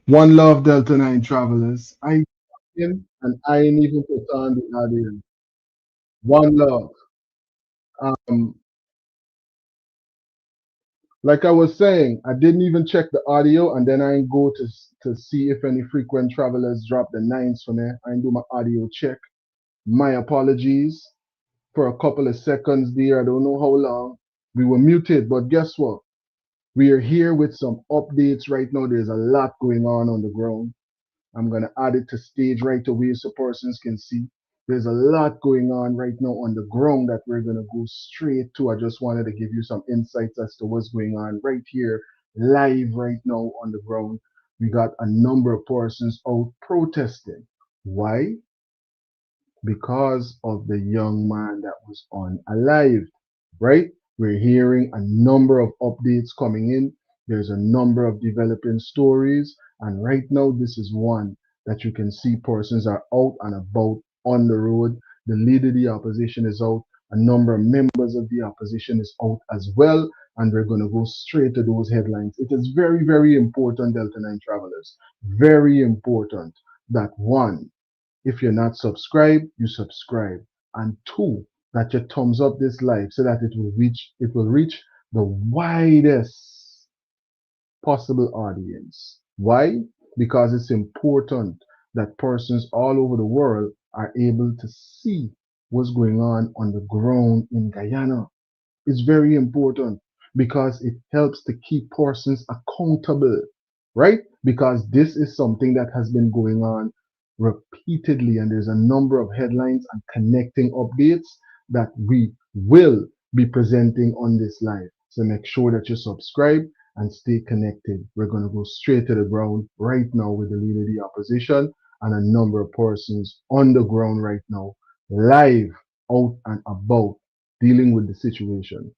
One love, Delta 9 travelers. I in and I ain't even put on the audio. One love. Um, like I was saying, I didn't even check the audio, and then I ain't go to see if any frequent travelers dropped the nines for me. I ain't do my audio check. My apologies for a couple of seconds there. I don't know how long we were muted, but guess what? We are here with some updates right now. There's a lot going on the ground. I'm going to add it to stage right away so persons can see. There's a lot going on right now on the ground that we're going to go straight to. I just wanted to give you some insights as to what's going on right here, live right now on the ground. We got a number of persons out protesting. Why? Because of the young man that was unalived, right? We're hearing a number of updates coming in. There's a number of developing stories. And right now, this is one that you can see persons are out and about on the road. The leader of the opposition is out. A number of members of the opposition is out as well. And we're going to go straight to those headlines. It is very, very important, Delta 9 travelers. Very important that one, if you're not subscribed, you subscribe. And two, that you thumbs up this live so that it will reach the widest possible audience. Why? Because it's important that persons all over the world are able to see what's going on the ground in Guyana. It's very important because it helps to keep persons accountable, right? Because this is something that has been going on repeatedly, and there's a number of headlines and connecting updates that we will be presenting on this live. So make sure that you subscribe and stay connected. We're going to go straight to the ground right now with the leader of the opposition and a number of persons on the ground right now, live, out and about, dealing with the situation.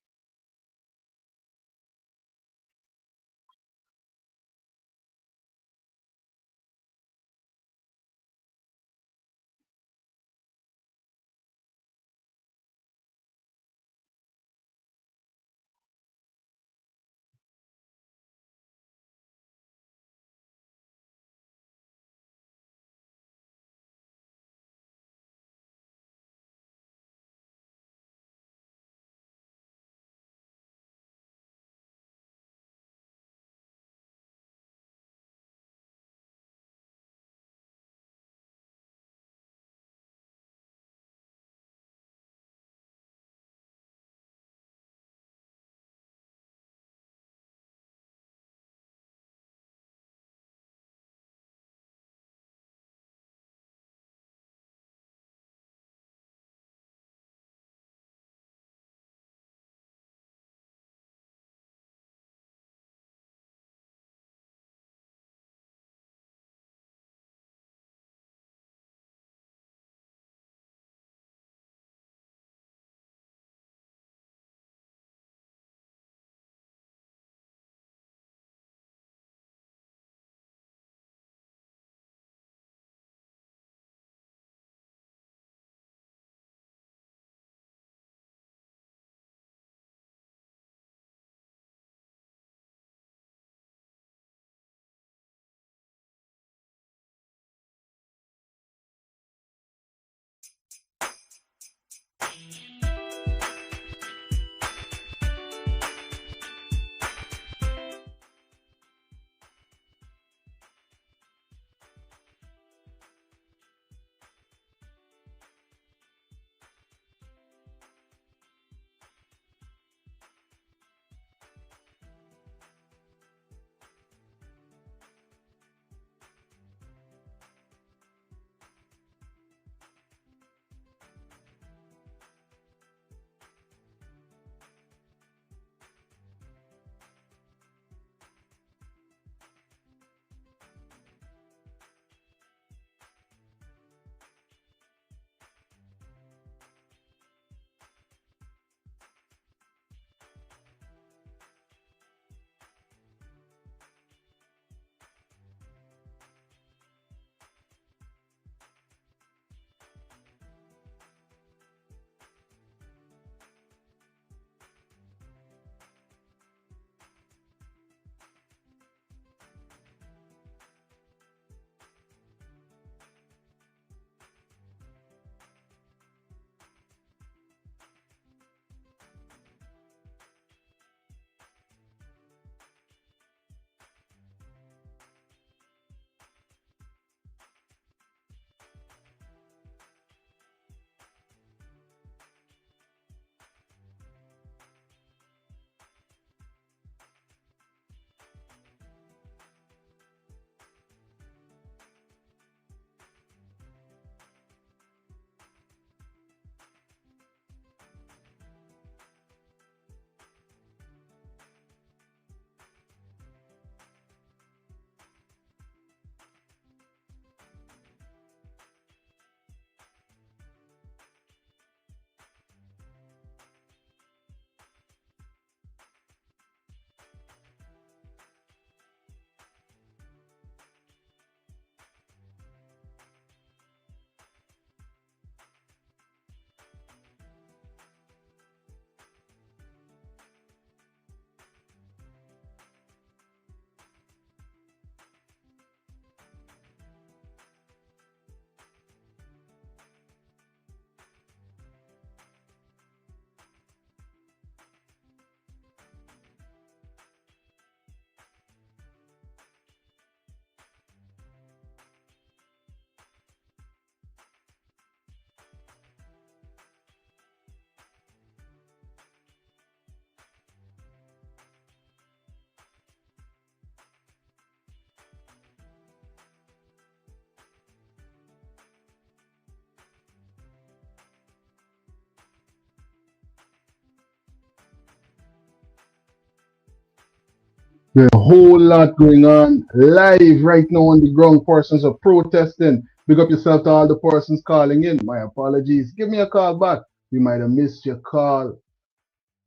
There's a whole lot going on live right now on the ground. Persons are protesting. Big up yourself to all the persons calling in. My apologies. Give me a call back. We might have missed your call.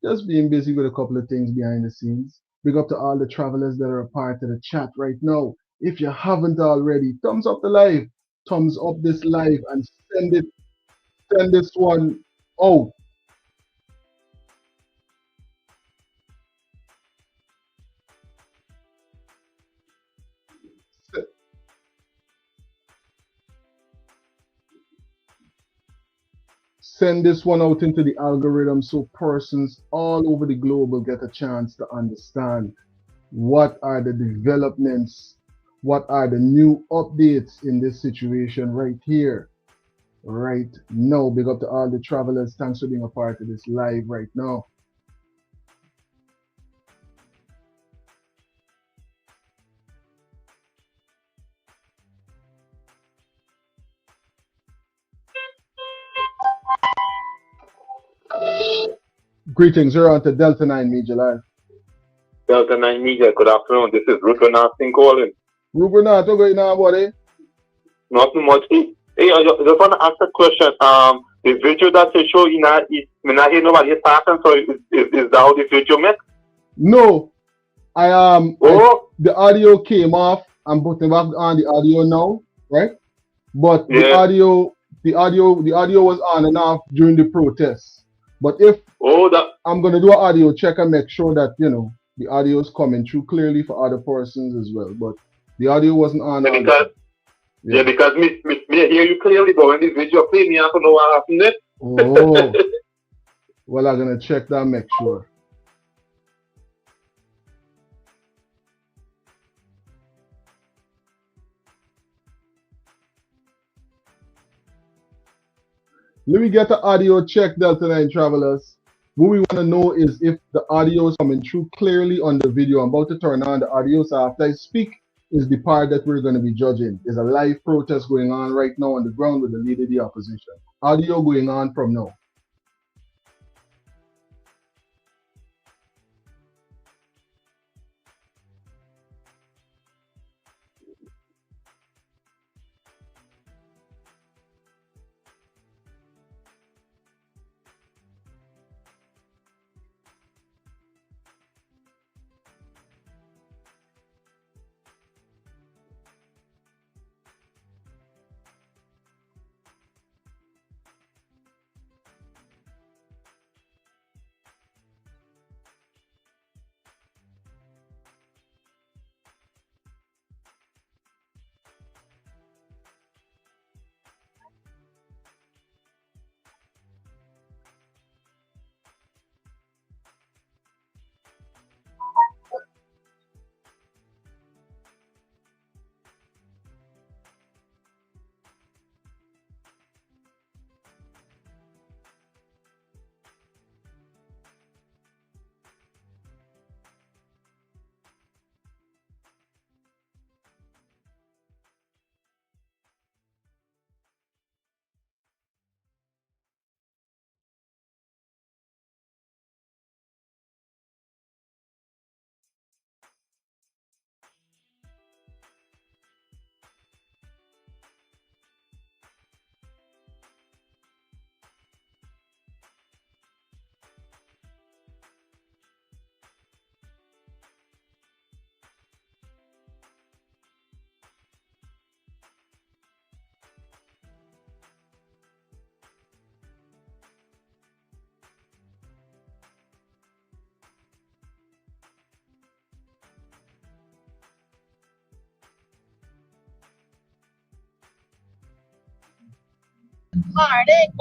Just being busy with a couple of things behind the scenes. Big up to all the travelers that are a part of the chat right now. If you haven't already, thumbs up the live, thumbs up this live, and send this one out. Send this one out into the algorithm so persons all over the globe will get a chance to understand what are the developments, what are the new updates in this situation right here, right now. Big up to all the travelers. Thanks for being a part of this live right now. Greetings, you're on to Delta9 Media Live. Delta9 Media, good afternoon. This is Ruben Nasting calling. Ruben, what's going on, buddy? Nothing much. Hey, I just want to ask a question. The video that you show, me not hear nobody talking, so is that how the video met? No. The audio came off. I'm putting back on the audio now, right? But the audio was on and off during the protests. But if I'm gonna do an audio check and make sure that the audio is coming through clearly for other persons as well. But the audio wasn't on. Because me hear you clearly, but when this video play, me I don't know what happened there. Oh. Well, I'm gonna check that, make sure. Let me get the audio check, Delta9 travelers. What we want to know is if the audio is coming through clearly on the video. I'm about to turn on the audio, so after I speak is the part that we're going to be judging. There's a live protest going on right now on the ground with the leader of the opposition. Audio going on from now.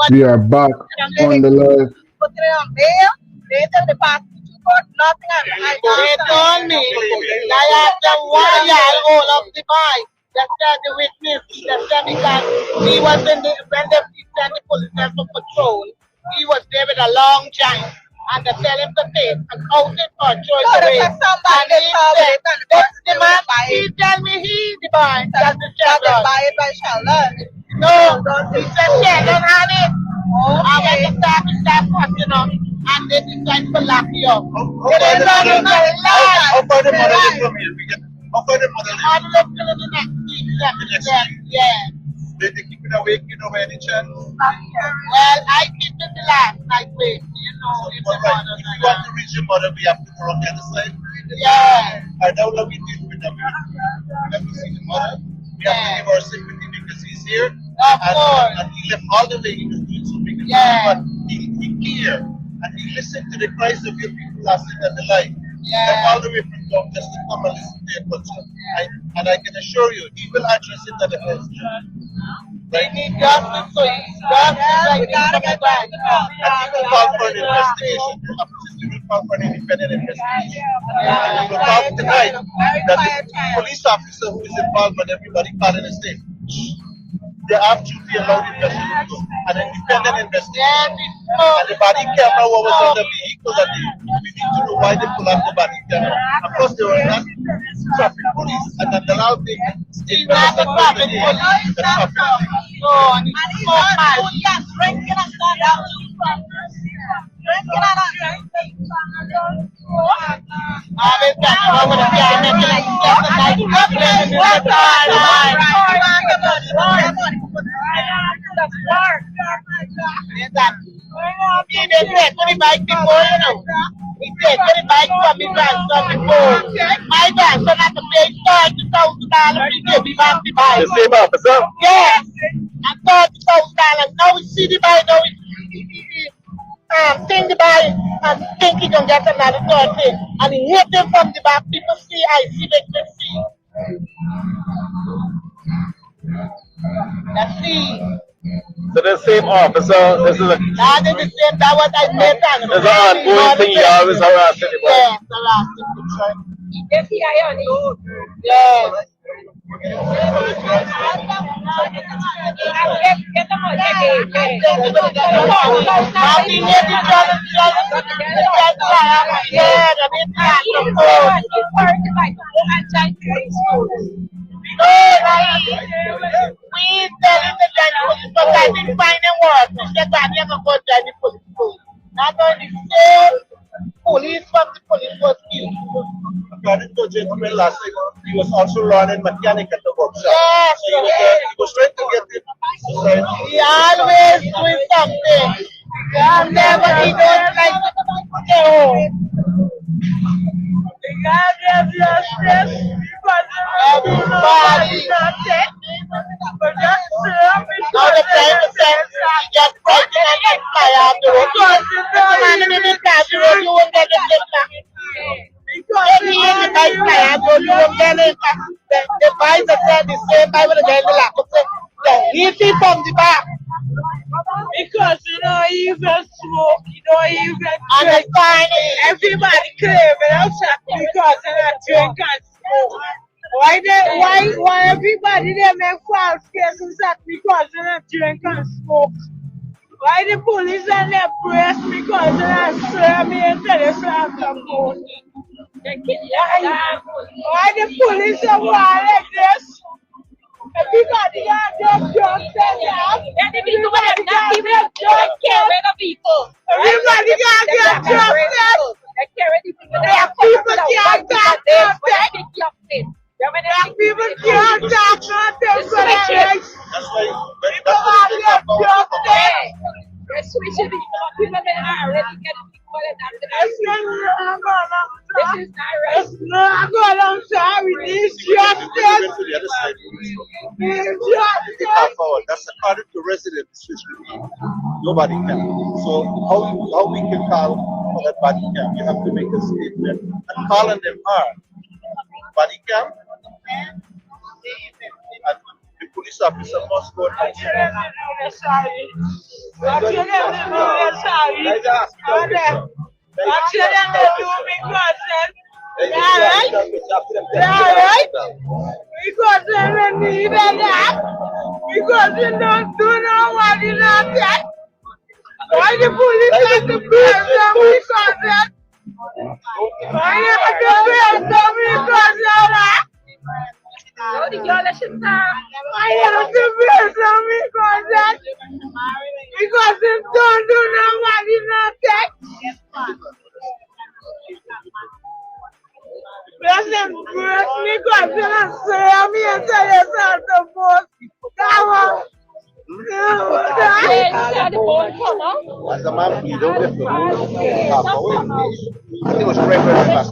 We are back on the live. They told me I have the royal all of the boy. That's the witness. That's because he was in the when they sent the police for patrol. He was there with a long giant. And they tell him to take and out it or throw it away. And he said, that's the man. He tell me he's the boy. That's the shepherd. No, he said Sheldon had it. I went to start with that first, you know, and they decided to lock you up. How far the mother live from here? How far the mother live? I'm looking at the next week. Yeah. Did they keep it awake, you know, by any chance? Well, I keep it the last night wait, you know, if the Right. mother. If you want to reach your mother, we have to go on the other side. Yeah. I know that we did with them. We have to see the mother. We have to give our sympathy because he's here. Of course. And he left all the way. He was doing so big. Yeah. But he cared. And he listened to the cries of your people last night and the light. He Yeah. left all the way from down just to come and listen to your culture. And I can assure you, he will address it at the first. They need justice, so justice, gotta get back. And he will call for an investigation. The opposition will call for an independent investigation. And we will talk tonight that the police officer who is involved with everybody calling a state. They have to be allowed investigation, an independent investigation. And the body camera, what was on the vehicle that we need to know why they pull out the body camera. Of course, they were not traffic police, and then the loud thing is not the traffic police. The traffic police. Oh, and it's so bad. Yes, drinking and stand out. Drinking and The same officer? Yes, I thought $30,000. Now we see the buy, now we think the buy and think he gonna get another 30. And he hit them from the back. People see, I see, they can see. Let's see. So the same officer, this is a That is the same, that what I said. There's an ongoing thing, you always harass anybody. Yes, harassing. Yes. We telling the police, but I didn't find them work. We said that they never go to the police. Not only same police from the police was killed. According to a gentleman last night, he was also running mechanic at the workshop. Yes, So he was trying to get the society. he always doing something. He never, he don't like to stay home. Everybody. Now the time to say, he just pregnant and fly off the road. The man in the car, the road, you won't get the back. If he in the bike fly off the road, you won't get it back. The bike that said the same bike with the guy in the lap. He see from the back. Because you know even smoke, you know even Understand it. everybody claiming outside because they're not drink and smoke. Why everybody they make false cases that because they're not drink and smoke? Why the police and their press because they're not slamming and tell us some more? Why the police are like this? Everybody got their jobs set up. Everybody got their jobs set. Everybody got their jobs set. Black people can't talk nothing. Black people can't talk nothing for their rights. That's why People have their jobs set. I'm going sorry. This justice. That's according to residents, which means nobody can. So how we can call for that body cam? You have to make a statement and calling them hard. Body cam. And the police officer must go and because they don't need that. Because they don't do no what in that. Why the police have to press them because that? Why they have to press them because that? Why they have to press them because that? Because it's don't do nobody nothing. Listen, me God, you not say me and tell yourself the most. Come on. As a man, please don't get the half away. I think it was very, very fast.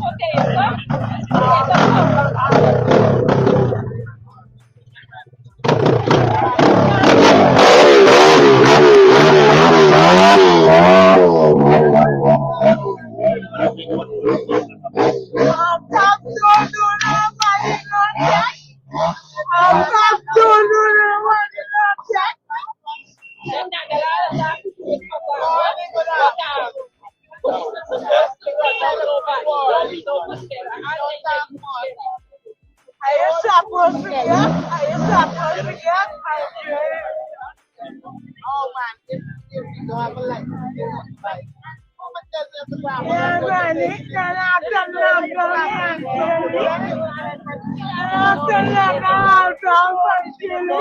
Are you supposed to get? Are you supposed to get? Oh man, if you don't have a life, yeah, Granny, then I can love you again. I can love you out from Chile.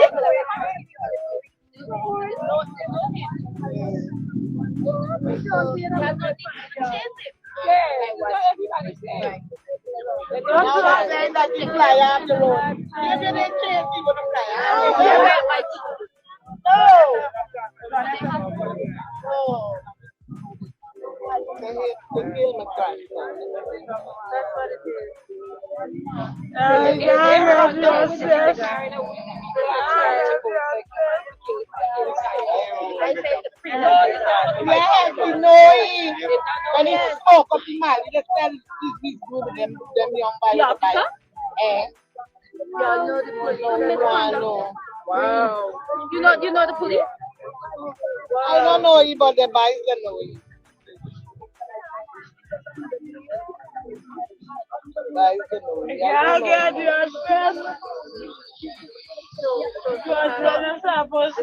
Don't say that you fly off the road. If you didn't change, you would fly off the road. No. They kill my car. That's what it is. Yes, you know it. When he spoke up in Mali, he just tell these good them young boys. Eh? Y'all know the police. No. Wow. You know the police? I don't know you, but the boys don't know you. I get your stress. This is the police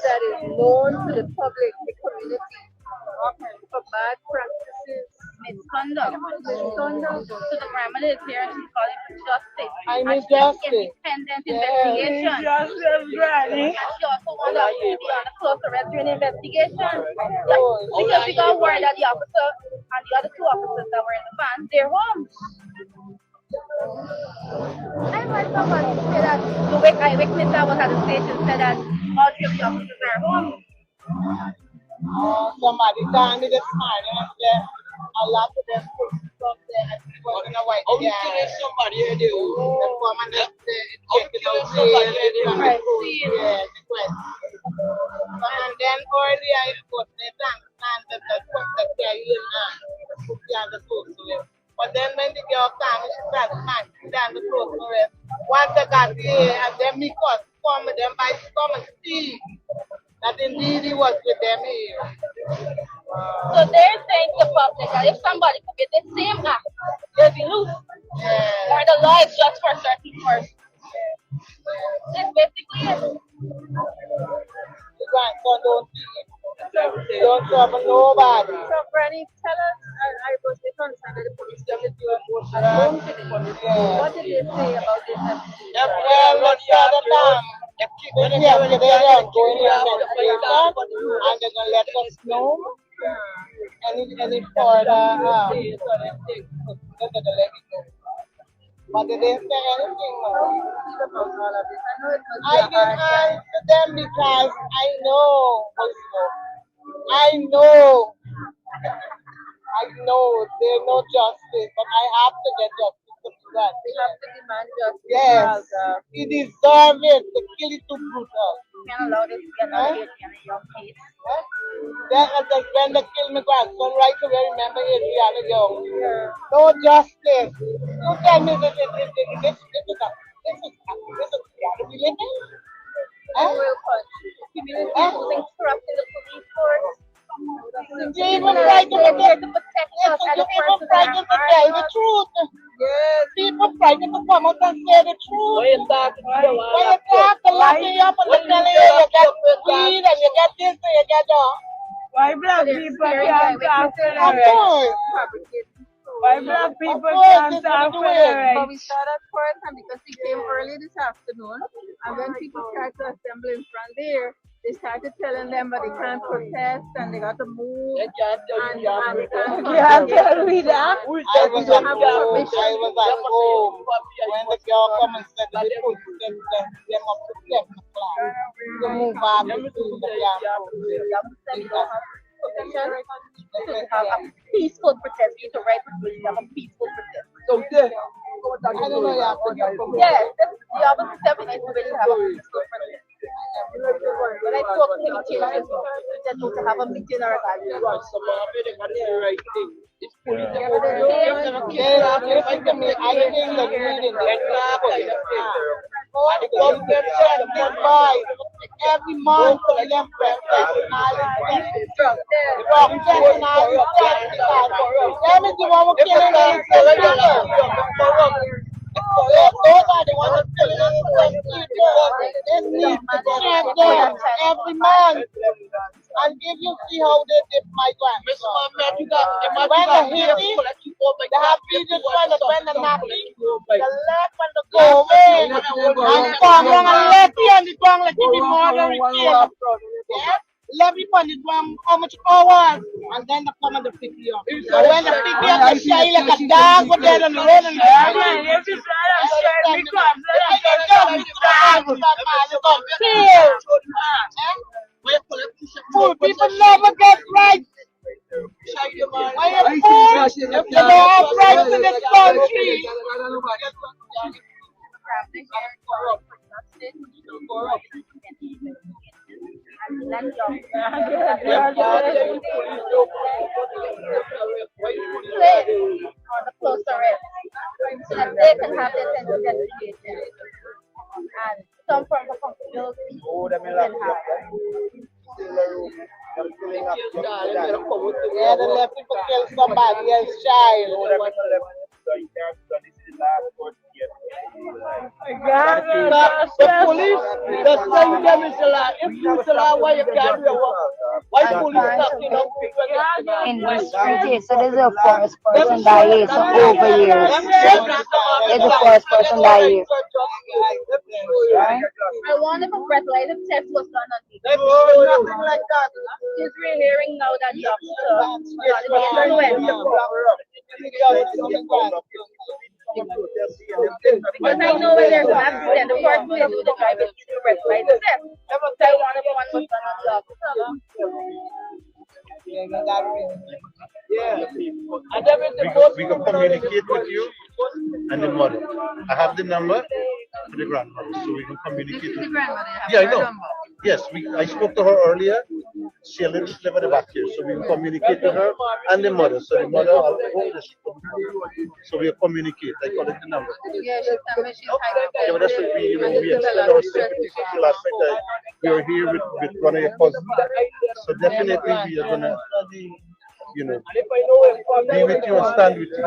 that is known to the public, the community, for bad practices, misconduct. So the grandmother is here and she's calling for justice. I need justice. Independent investigation. Justice, Granny. And she also wants us to be on a close arresting investigation. Because we got word that the officer and the other two officers that were in the van, they're home. I heard somebody say that the eyewitness that was at the station said that all three of the officers are home. Somebody told me this morning that a lot of them from there and was in a white somebody here do. The woman that and then earlier it was the tank and the carrying and the food. But then when the girl came, she started smacking down the clothes. Once I got here, and then me caught some of them by come and see that indeed he was with them here. So they're saying to the public that if somebody commit the same act, they'll be loose. Or the law is just for certain persons. That's basically it. The grandson don't see it. Don't trouble nobody. So, Granny, tell us, I was concerned that the police coming to your home today. What did they say about this? Well, let's start the time. When you have to go in here and they're going to let us know any further but they didn't say anything. I can answer them because I know there's no justice, but I have to get justice to do that. They have to demand justice. Yes, he deserves it. The kill is too brutal. You can't allow this to get out of a young case. Then when they kill my grandson, right away, remember Adriana Young. No justice. You tell me this is reality living? Real country. Community moving trust in the police force. People frightened to tell the truth. Yes. People frightened to come out and say the truth. When you talk, they lock you up and they tell you got weed and you got this and you got that. Why black people can't talk to the right? Why black people can't talk to the right? But we started first and because we came early this afternoon and when people start to assemble in front there, they started telling them that they can't protest and they got to move. They can't tell you And can't tell me that. I was at home when the girl come and said that they put them up to 7 o'clock to move back to the to have a peaceful protest. You to write to have a peaceful protest. So there. I don't know, you have to get from Yes, the opposite step is really have a peaceful protest. When I talk to the children, they don't have a meeting or a gathering. It's pulling them I over. think the reading the government said goodbye every month for them protest and all this stuff. Them is the one who killing innocent those are the ones who killing innocent people. This needs to check them every month. And if you see how they did migrants. When the Haiti, they have people trying to bend the nappy, the left and the go away, and come along and left you on the ground like you be murdering. Left you on the ground how much hours, and then they come and they pick you up. So when they pick you up, they shy like a dog with dead on the road and fool, people never get right. Why you fool? You don't have rights in this country. On the close arrest so that they can have their sense of identification and some form of accountability can happen. Yeah, they let people kill somebody else's child. The police, the same them is a lie. If you say why you can't do your work, why police stop you know? In this case, so there's a first person that year, so over years. There's a first person that year. I wonder if a breathalyzer test was done on people. Nothing like that. Because we're hearing now that the officer because I know when there's an accident, the first thing they do the driver is the breathalyzer test. So I wonder if one was done on the officer. Yeah. And then We can communicate with you and the mother. I have the number for the grandmother, so we can communicate with you. Yeah, I know. Yes, I spoke to her earlier. She lives at the back here, so we can communicate to her and the mother. So the mother, so we communicate. I call it the number. Yeah, she's telling me she's Yeah, but that's what we extend our sympathy. Last night we were here with one of your cousins, so definitely we are gonna, be with you and stand with you.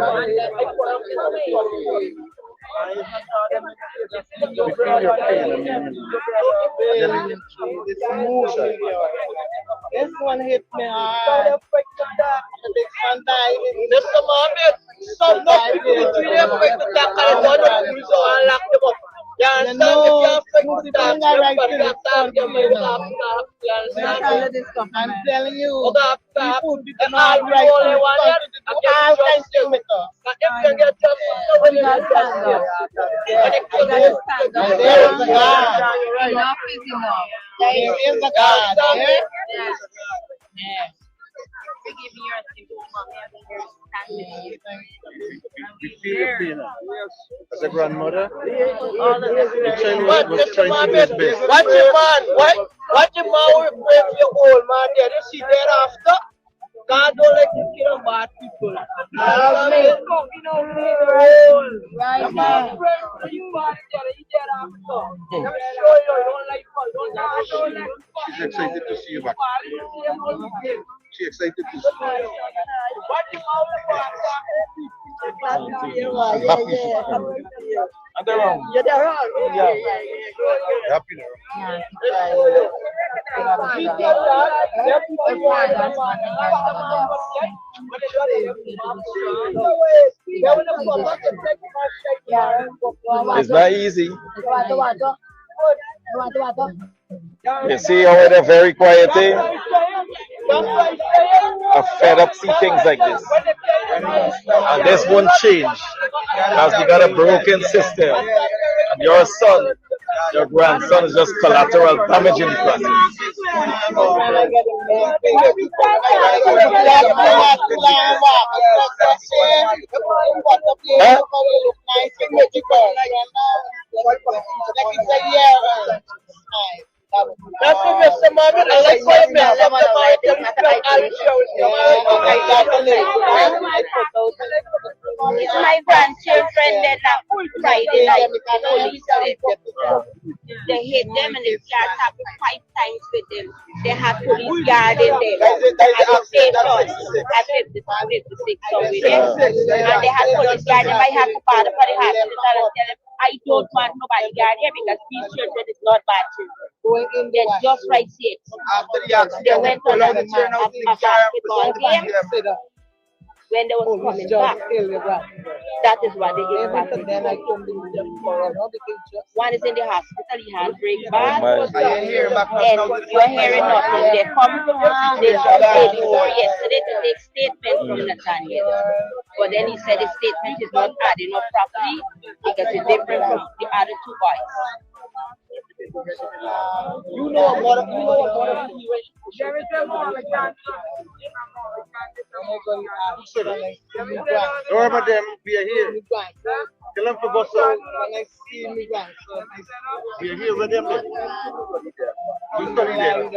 We feel your pain. It's emotion. This one hit me hard. The big son died. This moment, some people really afraid to talk about the so I lock them up. You understand? If you're afraid to talk, somebody got to have your money off. You understand? I'm telling you, people people are right to all centimeters. if you get some when you stand up. There is a God. enough is enough. There is a God. Yes. Yes. Forgive me your We feel your pain. As a grandmother, But the child was Mr. trying to do Mohammed, his best. watch your man. Watch your man will break your old man there. You see thereafter. God don't let you kill bad people. Right now. She's excited to see you back. She's excited to see you. Happy It's not easy. What? You see how they're very quiet thing? I'm fed up see things like this. And this won't change because we got a broken system. Your son, your grandson is just collateral damage in the process. It's my grandchildren that are Friday night police. They hit them and they start having 5 times with them. They have police guarding them at the same time at 56 over there. And they have police guarding. I have to bother for the hospital and tell them I don't want nobody guard here because these children is not bad children. They're just right safe. They went on a basketball game. When they was coming back, that is what they did. One is in the hospital, he had brain bad, and you're hearing nothing. They come they day before yesterday to take statement from Nathaniel. But then he said the statement is not adding up properly because it's different from the other 2 boys. You know what there is a more Remember them, we are here. Tell them to go so. When I see me, we are here with them. You study there.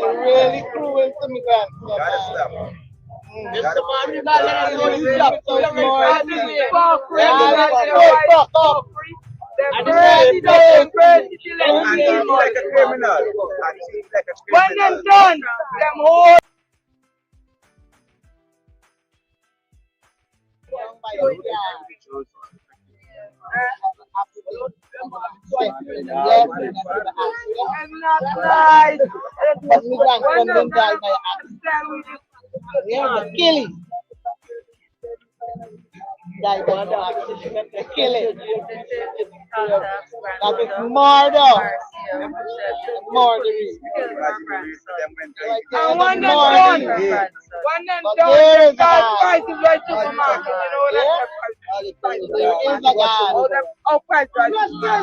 really cruel to me, grandson. When them done, them whole killing. Died by accident. Killing. That is murder. Murder. And one done. One done. God Christ is right to the mark. You know that. There is a God.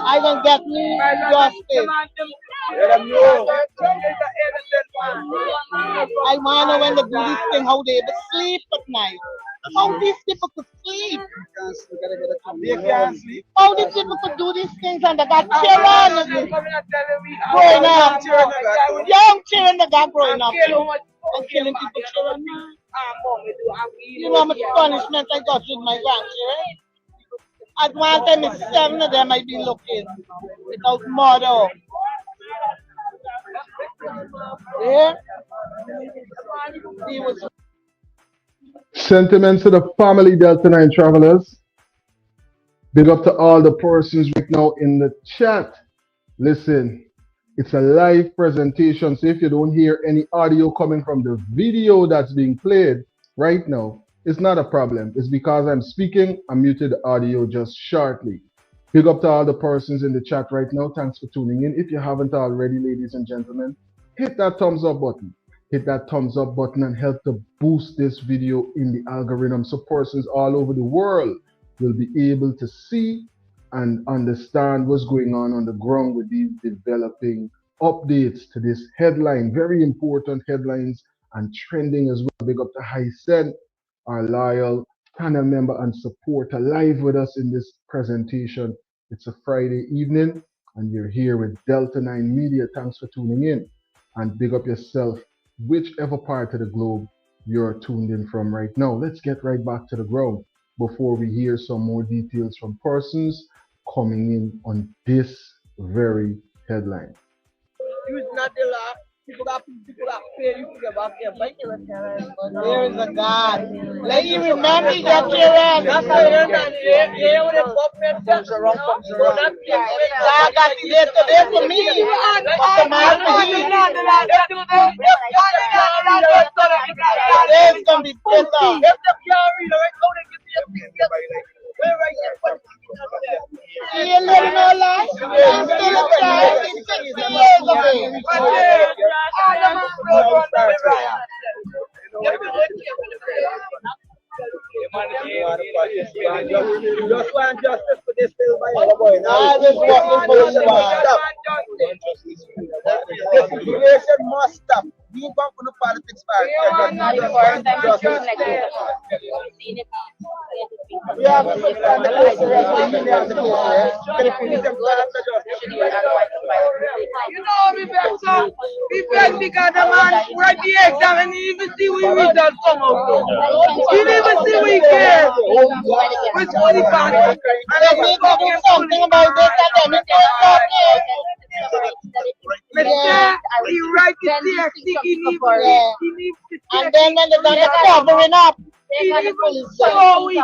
I don't get justice. I wonder when they do this thing, how they sleep at night. How these people could sleep? How these people could do these things and they got children growing up. Young children that got growing up. And killing people's children. You know how much punishment I got with my grandchildren? At one time, 7 of them I be looking without murder. Yeah? He was. Sentiments to the family Delta9 travelers. Big up to all the persons right now in the chat. Listen, it's a live presentation, so if you don't hear any audio coming from the video that's being played right now, it's not a problem. It's because I'm speaking, I muted the audio just shortly. Big up to all the persons in the chat right now. Thanks for tuning in. If you haven't already, ladies and gentlemen, hit that thumbs up button. Hit that thumbs up button and help to boost this video in the algorithm so persons all over the world will be able to see and understand what's going on the ground with these developing updates to this headline. Very important headlines and trending as well. Big up to Hysen, our loyal panel member and supporter, live with us in this presentation. It's a Friday evening and you're here with Delta9 Media. Thanks for tuning in and big up yourself, whichever part of the globe you're tuned in from right now. Let's get right back to the ground before we hear some more details from persons coming in on this very headline. Use not the law. People got paid. You forget about their bank. There is a God. Let you remember that you're in. That's how you're done. Yeah, with the government. Comes around. God got you there today for me. There's gonna be better. You live no life. I'm still a child. It's 60 years away. Just want justice for this bill by our boy. I was working for the The situation must stop. We come from the politics part. We have to understand the place of You know, me better. We beg because the man write the exam and he even see we results come out. He didn't even see we care. Which money back? And they need to do something about this academic. He write it there. He needs to. And then when they're done covering up, the police so weak.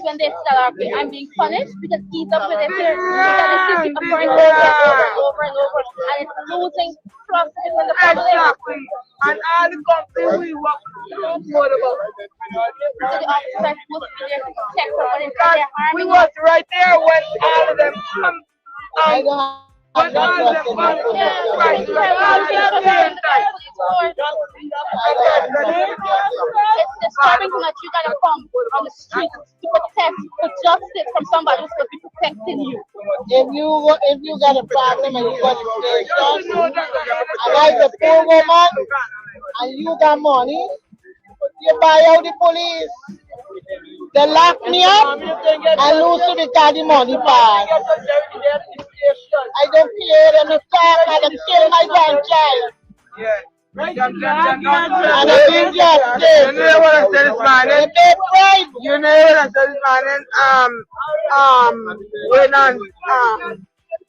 When they start, okay, I'm being punished because he's up with it here. Because it's over and over and over, and it's losing trust in the public. Exactly. And all the companies we work with know about. So the officers must be there to protect her, but instead they're harming we was right there when all of them come. But all of them come. Right. It's disturbing how much you gotta come on the street to protect for justice from somebody who's supposed to be protecting you. If you got a problem and you got a station, and like the poor woman, and you got money, you buy out the police. They lock me up and lose to the carry money pass. I don't care them attack and them kill my grandchild. Yeah. And I think justice. You know what I said this morning? They bribe. You know what I said this morning? When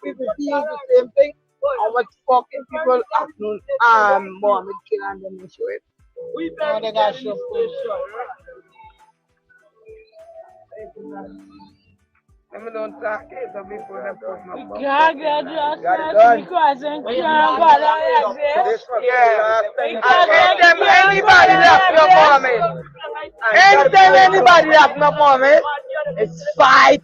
people see the same thing, how much fucking people Mohammed kill and them and show it. No, they got show. I'm don't talk it before they put my phone. Can't get justice because they can't go like this. Yeah. Anytime anybody have no comment, anytime anybody have no comment, it's fight.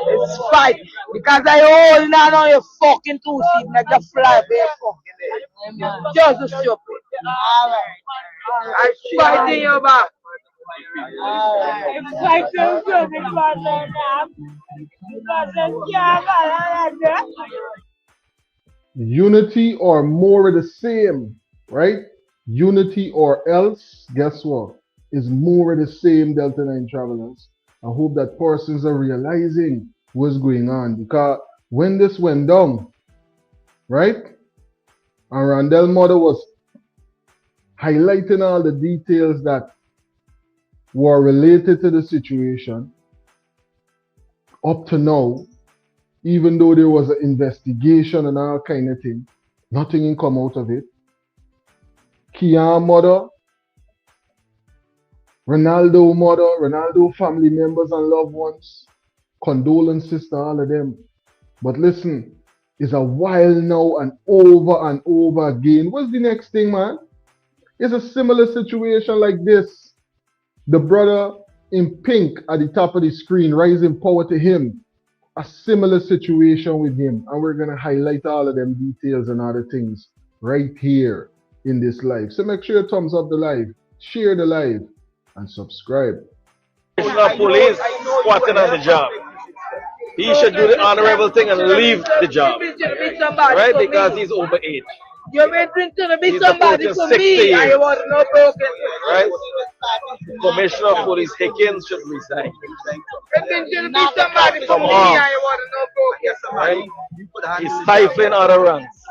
It's fight. Because I hold on your fucking two seat like a fly bear fucking there. Just a stupid. I fight in your back. It's like some sort of problem now. Because they can't go like this. Unity or more of the same, right? Unity or else, guess what? Is more of the same, Delta9 travelers. I hope that persons are realizing what's going on, because when this went down, right? And Randall's mother was highlighting all the details that were related to the situation. Up to now, even though there was an investigation and all kind of thing, nothing can come out of it. Kian mother, Ronaldo family members and loved ones, condolences to all of them. But listen, it's a while now and over again. What's the next thing, man? It's a similar situation like this. The brother in pink at the top of the screen, rising power to him. A similar situation with him. And we're going to highlight all of them details and other things right here in this live. So make sure you thumbs up the live, share the live, and subscribe. Police squatting on the job. He should do the honorable thing and leave the job. Right? Because he's over age. You've been drinking to be somebody for me. I was no broken. Right? Commissioner of Police Hickins should resign. You've been drinking to be somebody for me. I was no broken. Right? He's stifling other ranks.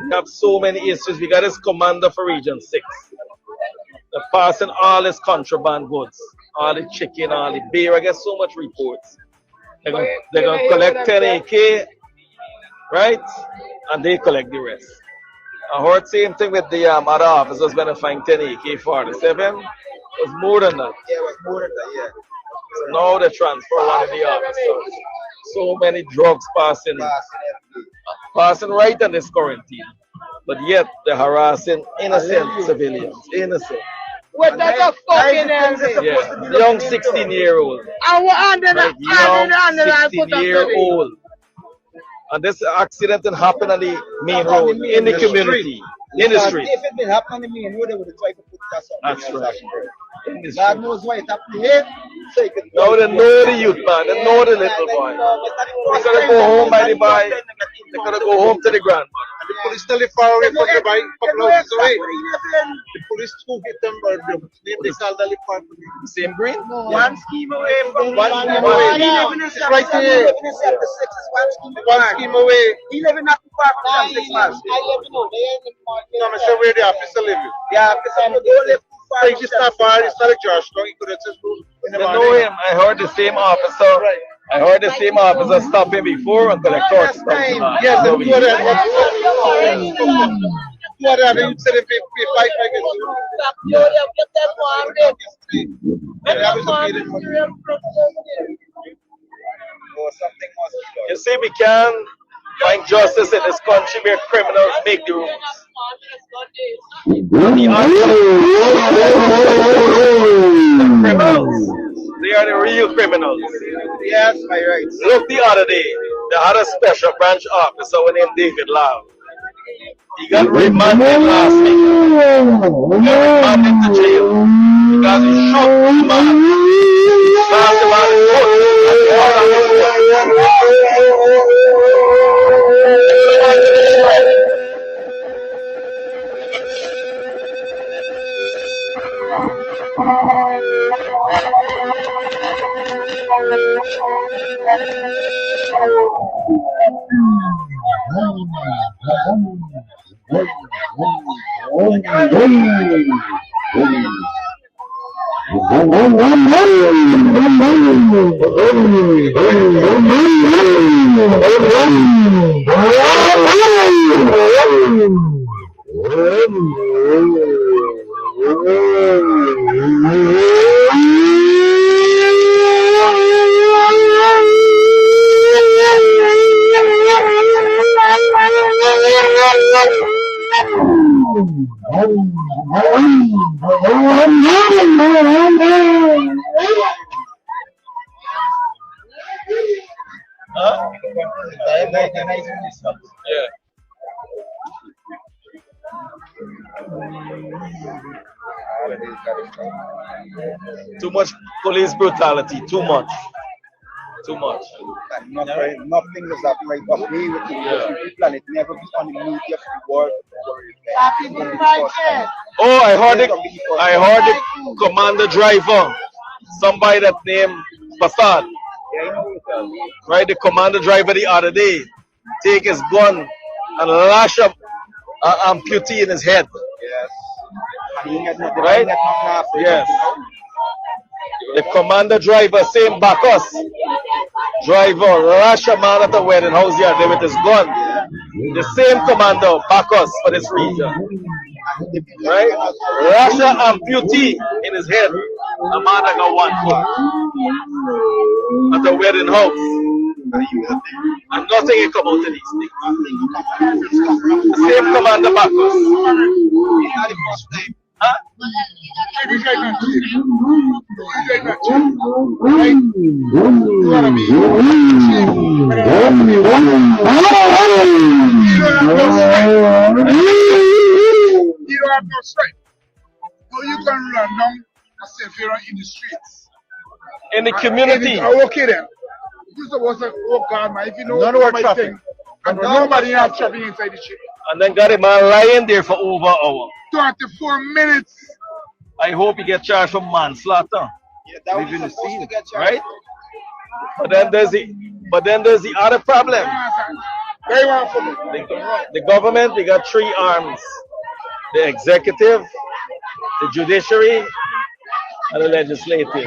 We have so many issues. We got this commander for Region 6. They're passing all this contraband goods, all the chicken, all the beer. I get so much reports. They're going to collect 10 AK, right? And they collect the rest. I heard same thing with the other officers when I find 10 AK-47. It was more than that. Yeah, it was more than that, yeah. So now they transfer one of the officers. So many drugs passing right on this quarantine. But yet they're harassing innocent civilians. Innocent. What does a fucking hell mean? Yeah. Young 16-year-old. And we're under the Young 16-year-old. And this accident happened on the main road, in the community, in the street. If it didn't happen on the main road, they would have tried to put that on. That's right. God knows why it happened here. So now they know the youth, man. They know the little boy. They gotta go home by the boy. They gotta go home to the grandmother. And the police still far away from the bike, a couple houses away. The police who hit them or the name they call the far from the same green? One scheme away from one scheme away. Right here. One scheme away. He living not too far from 6 miles. I live in No, I'm sure where the officer live. Yeah, officer don't live too far. He stop by, it's not a Josh, no, he could have just moved in the They morning. know him. I heard the same officer. I heard the same officer stop him before until the court stopped him. Yes, and before that, you said if we fight like it. You see, we can find justice in this country where criminals make the rules. The criminals, they are the real criminals. Yes, my right. Look, the other day, they had a special branch officer named David Love. He got remanded last week. He got remanded to jail because he shot a man. He slashed him on his Yeah. Too much police brutality. Too much. Too much. Nothing was happening like way with the people, and it never be on the media for the world. Oh, I heard the commander driver, somebody that named Passad. Right, the commander driver the other day take his gun and lash up an amputee in his head. Yes. Right? Yes. The commander driver, same Bacchus driver, lash a man at a wedding house here there with his gun. The same commander, Bacchus, for this region. Right? Lash an amputee in his head. A man that got one foot at a wedding house. And nothing can come out of these things. The same commander, Bacchus. Huh? You don't have no strength. So you can run down and say if you're in the streets. In the community. Okay then. You're supposed to, oh God, man, if you know none of traffic. Thing, and nobody has traffic inside the ship. And then got a man lying there for over an hour. 34 minutes. I hope he get charged for manslaughter. Yeah, that was the supposed to get charged. Right? But then there's the other problem. The government, they got three arms. The executive, the judiciary, and the legislative.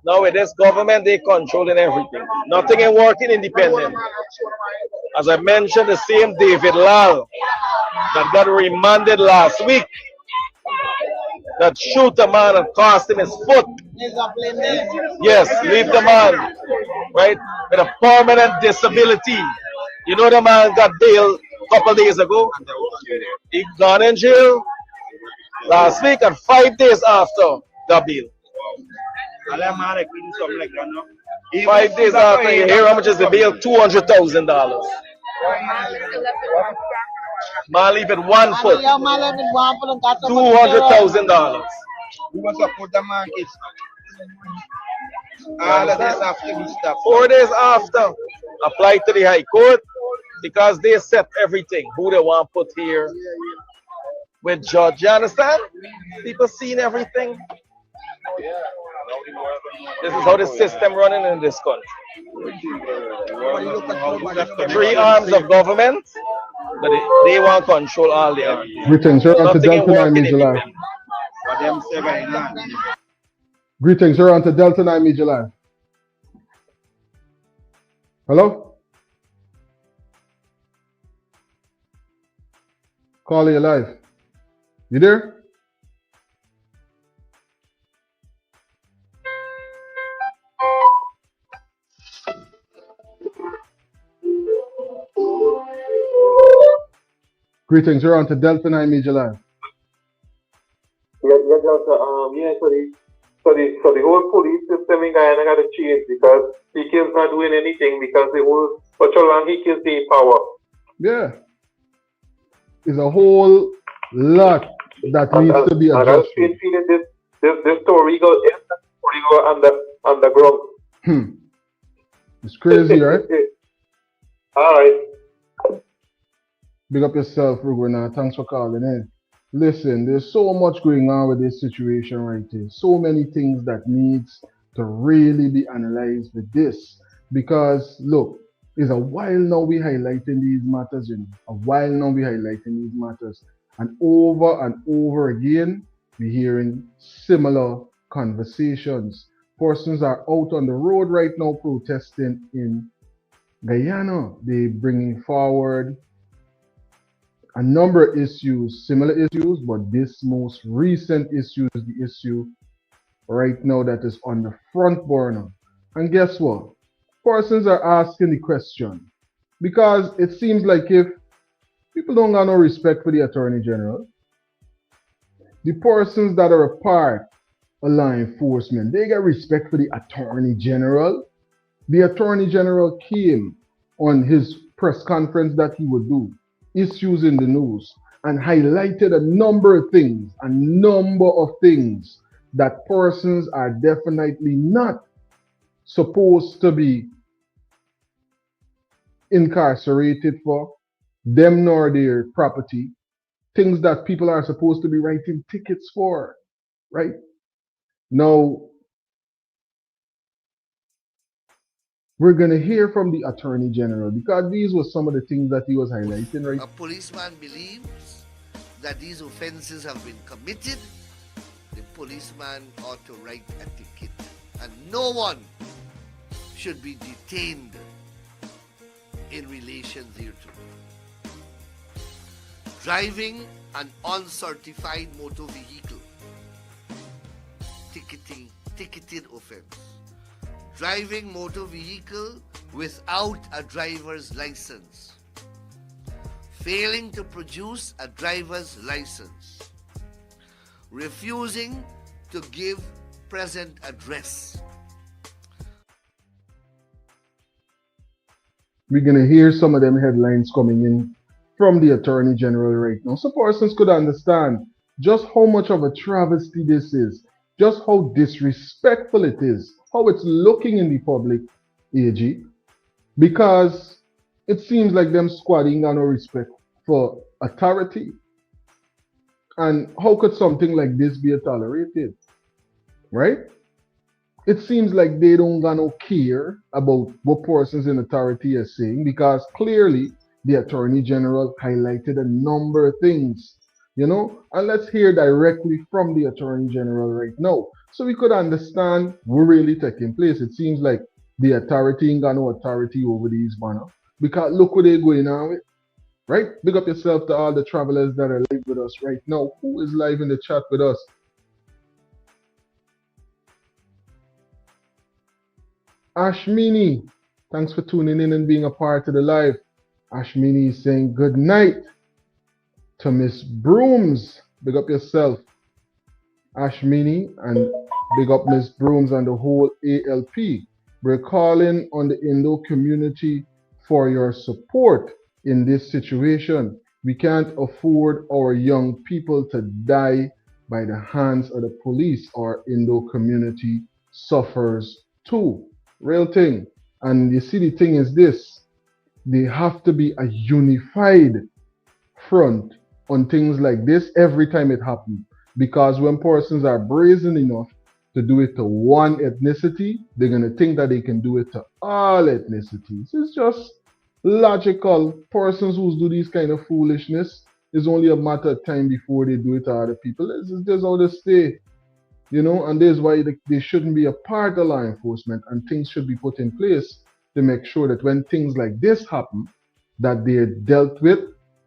Now with this government, they controlling everything. Nothing is working independent. As I mentioned, the same David Lal that got remanded last week, that shoot a man and cost him his foot. Yes, leave the man, right, with a permanent disability. You know the man got bail a couple days ago. He gone in jail last week and 5 days after the bail. 5 days after, you hear how much is the bail? $200,000. Man leave it 1 foot. $200,000. Who was support the man kids? All of this after we stop. 4 days after, applied to the High Court because they set everything. Who they want put here with judge. You understand? People seeing everything. This is how the system running in this country. 3 arms of government, but they want control all the others. Greetings, you're on to Delta9 Media Live. Greetings, you're on to Delta9 Media Live. Hello? Call you live. You there? Greetings, you're on to Delta9 Media Live. Yeah, so the whole police system in Guyana got to change because Hikil's not doing anything because the whole for so long Hikil's in power. Yeah. It's a whole lot that needs to be addressed. This story go underground. It's crazy, right? Alright. Big up yourself, Rugwana. Thanks for calling in. Listen, there's so much going on with this situation right here. So many things that needs to really be analyzed with this. Because, look, it's a while now we highlighting these matters, you know. A while now we highlighting these matters. And over again, we're hearing similar conversations. Persons are out on the road right now protesting in Guyana. They're bringing forward a number of issues, similar issues, but this most recent issue is the issue right now that is on the front burner. And guess what? Persons are asking the question because it seems like if people don't have no respect for the Attorney General, the persons that are a part of law enforcement, they get respect for the Attorney General. The Attorney General came on his press conference that he would do, issues in the news, and highlighted a number of things that persons are definitely not supposed to be incarcerated for, them nor their property, things that people are supposed to be writing tickets for, right? Now, we're going to hear from the Attorney General because these were some of the things that he was highlighting, right? A policeman believes that these offenses have been committed, the policeman ought to write a ticket. And no one should be detained in relation thereto. Driving an uncertified motor vehicle, ticketed offense. Driving motor vehicle without a driver's license. Failing to produce a driver's license. Refusing to give present address. We're going to hear some of them headlines coming in from the Attorney General right now, so persons could understand just how much of a travesty this is, just how disrespectful it is, how it's looking in the public, AG, because it seems like them squatting got no respect for authority. And how could something like this be tolerated, right? It seems like they don't got no care about what persons in authority are saying, because clearly the Attorney General highlighted a number of things, you know? And let's hear directly from the Attorney General right now, so we could understand what really taking place. It seems like the authority ain't got no authority over these banners. Because look what they're going on with. Right? Big up yourself to all the travelers that are live with us right now. Who is live in the chat with us? Ashmini, thanks for tuning in and being a part of the live. Ashmini is saying good night to Miss Brooms. Big up yourself, Ashmini, and big up Miss Brooms and the whole ALP. We're calling on the Indo community for your support in this situation. We can't afford our young people to die by the hands of the police. Our Indo community suffers too. Real thing. And you see, the thing is this, they have to be a unified front on things like this every time it happens. Because when persons are brazen enough to do it to one ethnicity, they're going to think that they can do it to all ethnicities. It's just logical. Persons who do this kind of foolishness, it's only a matter of time before they do it to other people. This is just how they stay. You know, and this is why they shouldn't be a part of law enforcement, and things should be put in place to make sure that when things like this happen, that they're dealt with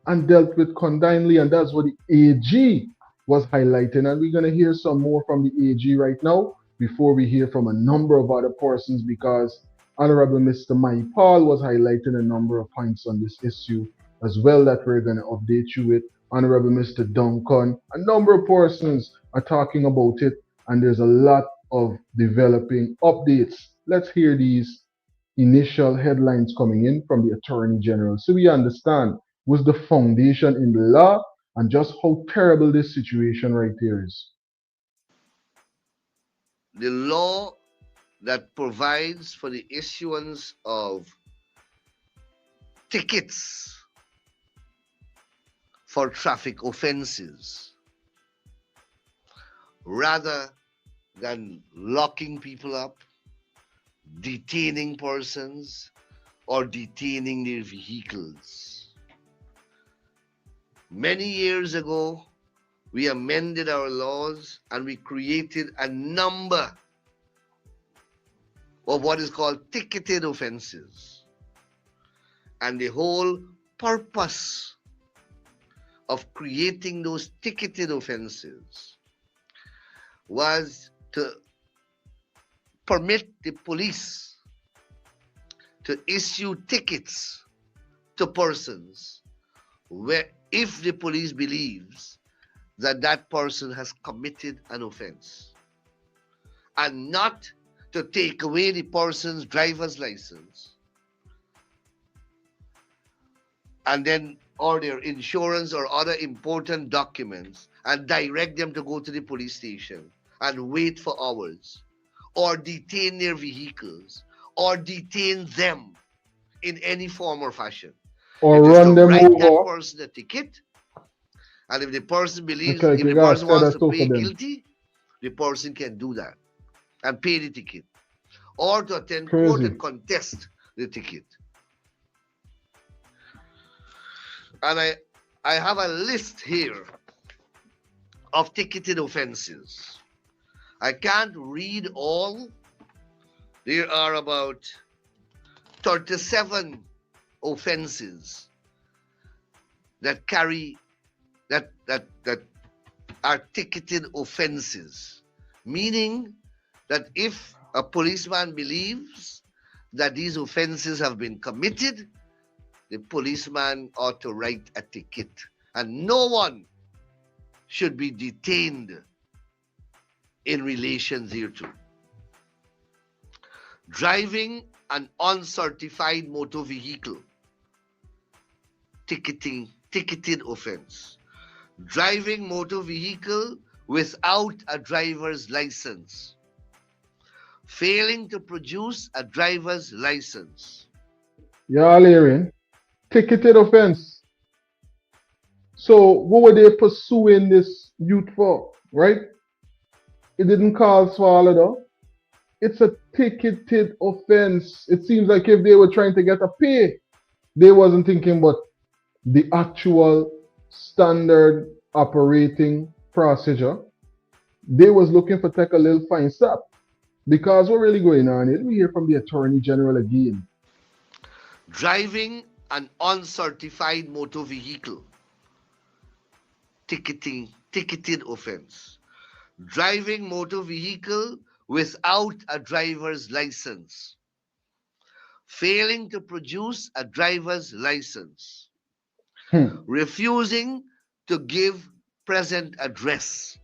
and dealt with condignly. And that's what the AG was highlighting. And we're going to hear some more from the AG right now before we hear from a number of other persons, because Honorable Mr. Mai Paul was highlighting a number of points on this issue as well that we're going to update you with. Honorable Mr. Duncan, a number of persons are talking about it, and there's a lot of developing updates. Let's hear these initial headlines coming in from the Attorney General so we understand what's the foundation in the law and just how terrible this situation right here is. The law that provides for the issuance of tickets for traffic offenses rather than locking people up, detaining persons, or detaining their vehicles. Many years ago, we amended our laws and we created a number of what is called ticketed offenses. And the whole purpose of creating those ticketed offenses was to permit the police to issue tickets to persons where, if the police believes that that person has committed an offense, and not to take away the person's driver's license and then or their insurance or other important documents and direct them to go to the police station and wait for hours, or detain their vehicles, or detain them in any form or fashion. Or run them write over. that person a ticket, and if the person believes, if the person wants to pay guilty, the person can do that and pay the ticket, or to attend court and contest the ticket. And I have a list here of ticketed offenses. I can't read all. There are about 37 offenses that are ticketed offenses, meaning that if a policeman believes that these offenses have been committed, the policeman ought to write a ticket, and no one should be detained in relation thereto. Driving an uncertified motor vehicle, ticketed offense. Driving motor vehicle without a driver's license. Failing to produce a driver's license. Y'all hearing? Ticketed offense. So what were they pursuing this youth for, right? It didn't call for all of that. It's a ticketed offense. It seems like if they were trying to get a pay, they wasn't thinking about the actual standard operating procedure. They was looking for take a little fine stop. Because what really going on is we hear from the Attorney General again. driving an uncertified motor vehicle, ticketed offense. Driving motor vehicle without a driver's license. Failing to produce a driver's license. Refusing to give present address.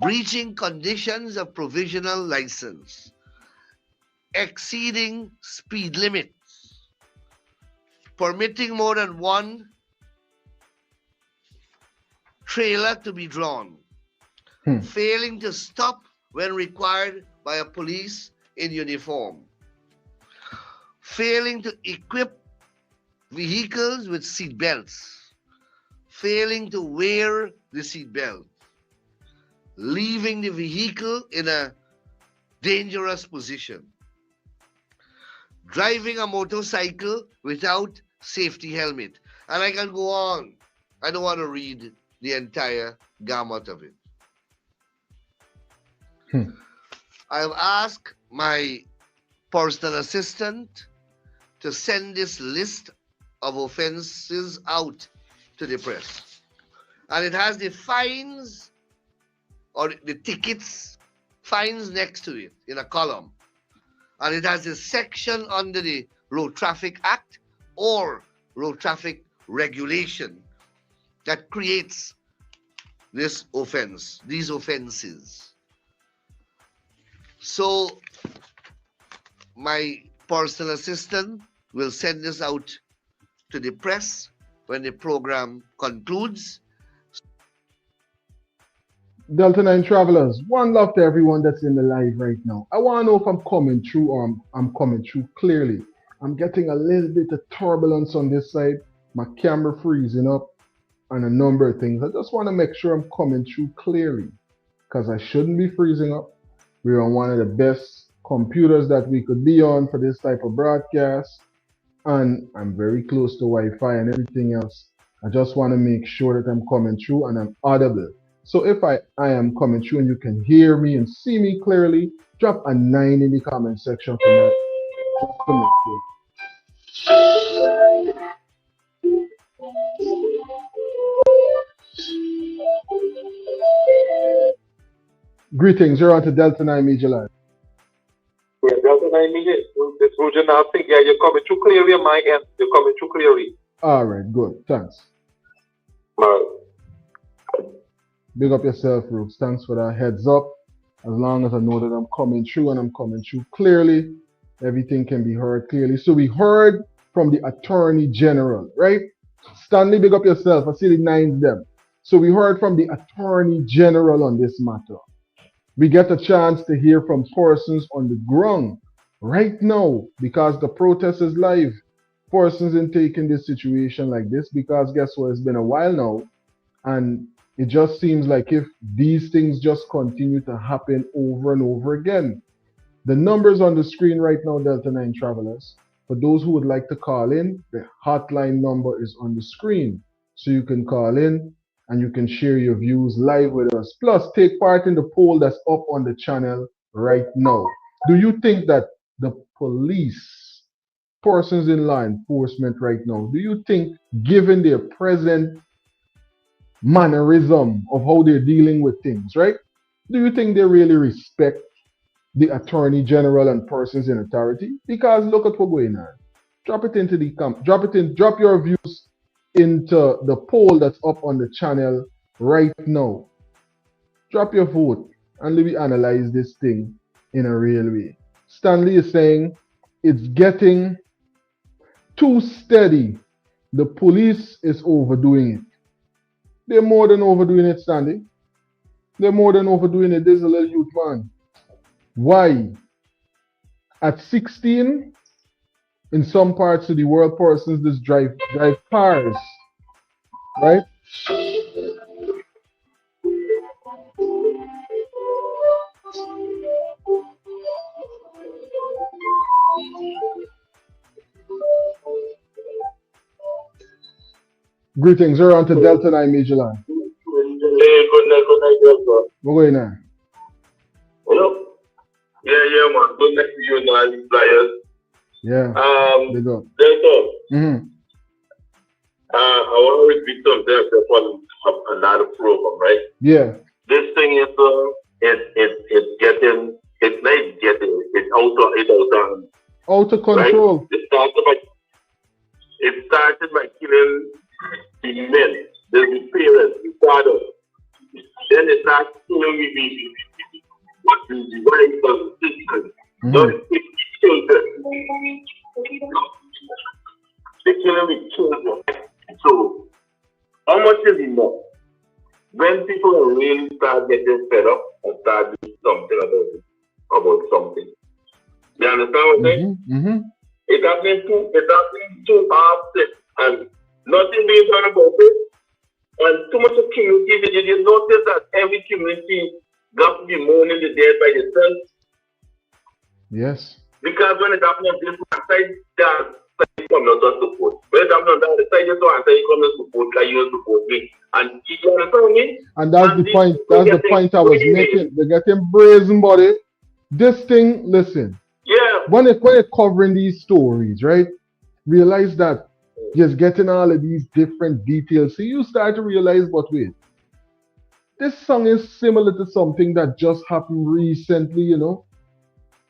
Breaching conditions of provisional license. Exceeding speed limits. Permitting more than one trailer to be drawn. Failing to stop when required by a police in uniform. Failing to equip vehicles with seat belts. Failing to wear the seat belt. Leaving the vehicle in a dangerous position. Driving a motorcycle without safety helmet. And I can go on. I don't want to read the entire gamut of it. I have asked my personal assistant to send this list of offenses out to the press. And it has the fines or the tickets, fines next to it in a column. And it has a section under the Road Traffic Act or Road Traffic Regulation that creates this offense, these offenses. So my personal assistant will send this out to the press when the program concludes. Delta 9 travelers, one love to everyone that's in the live right now. I want to know if I'm coming through or I'm coming through clearly. I'm getting a little bit of turbulence on this side. My camera freezing up and a number of things. I just want to make sure I'm coming through clearly because I shouldn't be freezing up. We're on one of the best computers that we could be on for this type of broadcast. And I'm very close to Wi-Fi and everything else. I just want to make sure that I'm coming through and I'm audible. So if I am coming through and you can hear me and see me clearly, drop a 9 in the comment section for me. Greetings, you're on to Delta9 Media Live. Yeah, Delta9 Media, this Roger Nothing. Yeah, you're coming through clearly on my end. You're coming through clearly. All right, good. Thanks. All right. Big up yourself, Rooks. Thanks for that heads up. As long as I know that I'm coming through and I'm coming through clearly, everything can be heard clearly. So we heard from the Attorney General, right? Stanley, big up yourself. I see the 9s them. So we heard from the Attorney General on this matter. We get a chance to hear from persons on the ground right now because the protest is live. Persons in taking this situation like this because guess what? It's been a while now and it just seems like if these things just continue to happen over and over again. The numbers on the screen right now, Delta9 travelers, for those who would like to call in, the hotline number is on the screen. So you can call in and you can share your views live with us. Plus, take part in the poll that's up on the channel right now. Do you think that the police, persons in law enforcement right now, do you think, given their present mannerism of how they're dealing with things, right? Do you think they really respect the Attorney General and persons in authority? Because look at what's going on. Drop it into the drop your views into the poll that's up on the channel right now. Drop your vote and let me analyze this thing in a real way. Stanley is saying it's getting too steady. The police is overdoing it. They're more than overdoing it, Stanley. They're more than overdoing it. There's a little youth man. Why? At 16, in some parts of the world, persons just drive cars, right? Greetings, you're on to Delta9 Media Live. Hey, good night, Delta. What's going on? Hello? Yeah, man. Good night to you and all the players. Yeah. Big up. Delta, Mm-hmm. I want to repeat something on another program, right? Yeah. This thing is it's Out of right? control. It started by killing the men, the parents, the fathers. Then they start killing the wives and sisters. Don't kill children. They killing the children. So how much is enough? When people really start getting fed up and start doing something about something. You understand what I'm saying? Mm-hmm. It happened too often and nothing being done about it. And too much of community, did you notice that every community got to be mourning the dead by themselves? Yes. Because when it happened on this side, they come not to support. When it happened on the other side, you come to support, like you support me. And you understand me? And that's the point. That's the point I was making. They're getting brazen, buddy. This thing, listen. Yeah. When they're covering these stories, right? Realize that you're getting all of these different details. So you start to realize, but wait, this song is similar to something that just happened recently, you know?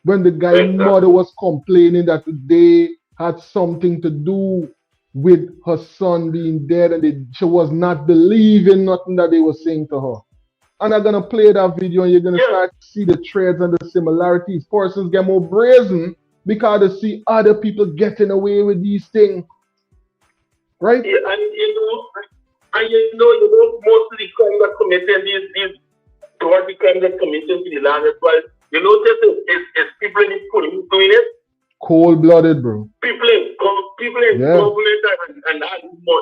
When the guy's mother was complaining that they had something to do with her son being dead and she was not believing nothing that they were saying to her. And I'm gonna play that video and you're gonna start to see the threads and the similarities. Persons get more brazen because they see other people getting away with these things. Right? Yeah, and most of the crimes that committed these towards the crimes that committed to the land as well. You notice it's people in the police doing it. Cold-blooded, bro. People in government and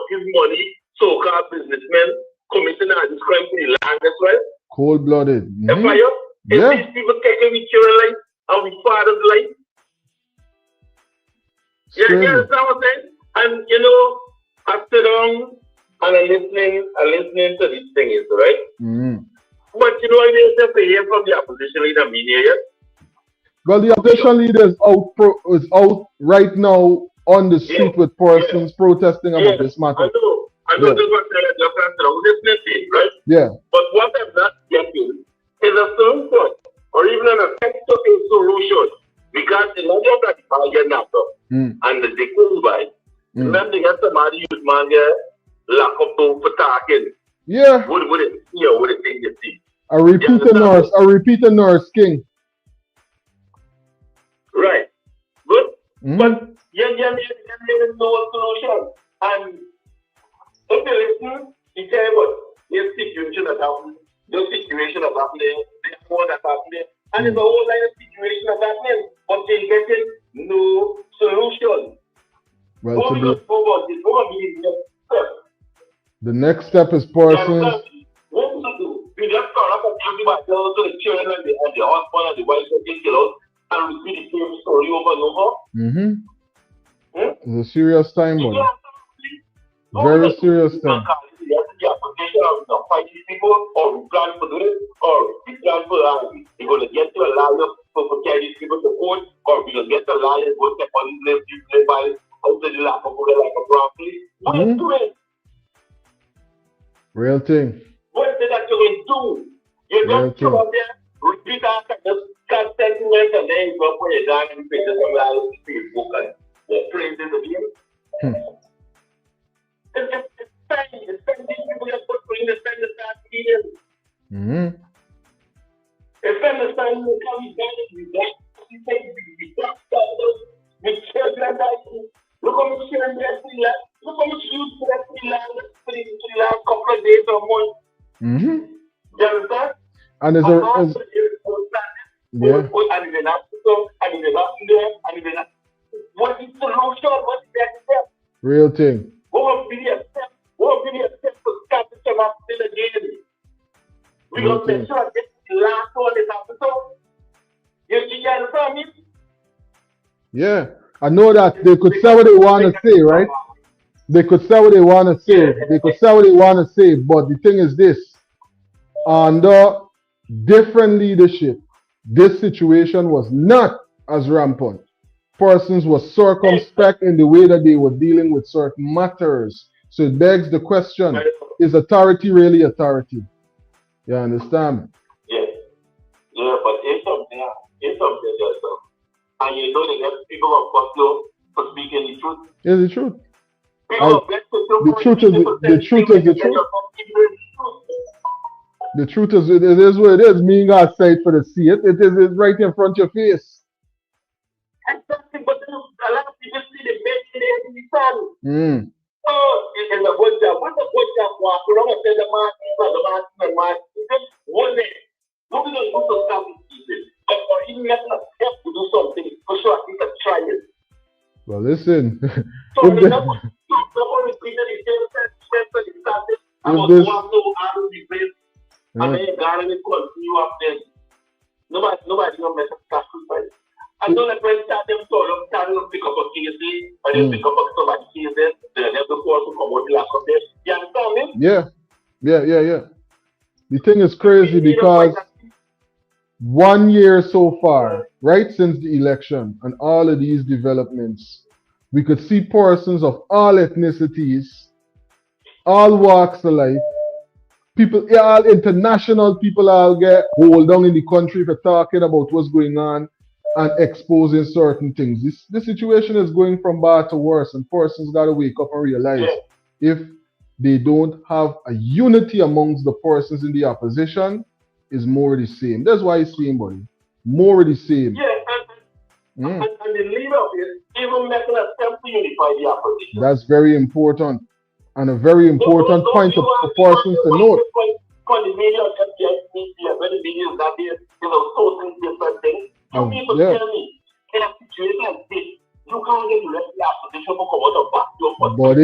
his money, so-called businessmen committing this crime to the land as well. Cold-blooded. Empire. These people taking the children's life and the father's life. Yeah, you understand what I'm saying? And I sit down and I'm listening to these things, right? Mm-hmm. But I just hear from the opposition leader media yet. Well, the opposition leader is out right now on the street with persons protesting about this matter. I know this was just listening to it, right? Yeah. But what I'm not getting is a solution or even an attempt to a solution. Because the money of that bargain after and the cool by, then they get somebody who's man lock up for talking. Yeah. What it think you see? A repeater nurse king. Right. Good. But you no solution. And if you listen, you tell what this situation that happened, there's more that happening, and there's a whole line of situation that's happening, but they're getting no solution. Well, the next step is persons. What to do? We just start up and everybody else to the children and the husband and the wife that they kill out and repeat the same story over and over. It's a serious time, buddy. Very serious time. The application of fighting people, or we plan for doing it, or we plan for we're going to get to a lawyer to carry these people to court, or we're going to get a lawyer go step on his left, by out to the lap of a properly. What are you doing? Real thing. What is it that you're going to do? You just come out there, repeat after just cut sentiments, and then you go for your dad and pay some lies on Facebook and you're praising the game. It's spend these people just put in the spend the start media. It's spend the spend the county we children dying. Look how much children look how much youth for the last couple of days or months. You understand? And there's what is the solution? What is the next step? Real thing. What would be the step? What would be the step to start the term still again? We're going to make sure this is the last one this episode. You understand me? Yeah. I know that they could say what they want to say, right? They could say what they want to say. They could say what they want to say. But the thing is this. Under different leadership, this situation was not as rampant. Persons were circumspect in the way that they were dealing with certain matters. So it begs the question, is authority really authority? You understand? Yes. Yeah, but it's something there's some. And you know they get people of course for speaking the truth. It's the truth. The truth is the truth. The truth is it is what it is. Me ain't gotta say it for the see it. It is right in front of your face. Exactly, but a lot of people see the making it in the sun. Oh, in the good job. What's the good job? Walk around and say the man. One day, look at the group of stuff or even let us help to do something. For sure, I think I try it. Well, listen. So the number repeated the same sentence started. I was one so out of the place. And then God will continue up there. Nobody gonna mess up sacrifice. I don't let friends start them sort of pick up a case, or they pick up somebody's cases, then they have to force to come out the lack of this. You understand me? Yeah. The thing is crazy because 1 year so far, right since the election and all of these developments, we could see persons of all ethnicities, all walks of life, people, all international people all get hold down in the country for talking about what's going on and exposing certain things. This situation is going from bad to worse, and persons got to wake up and realize if they don't have a unity amongst the persons in the opposition, is more of the same. That's why it's same, buddy. More of the same. Yeah, and the leader of it even making an attempt to unify the opposition. That's very important, and a very important point for persons to note. When the media when the media is not there, sourcing different things. You people tell me, in a situation like this, you can't get the rest of the opposition to come out of back. But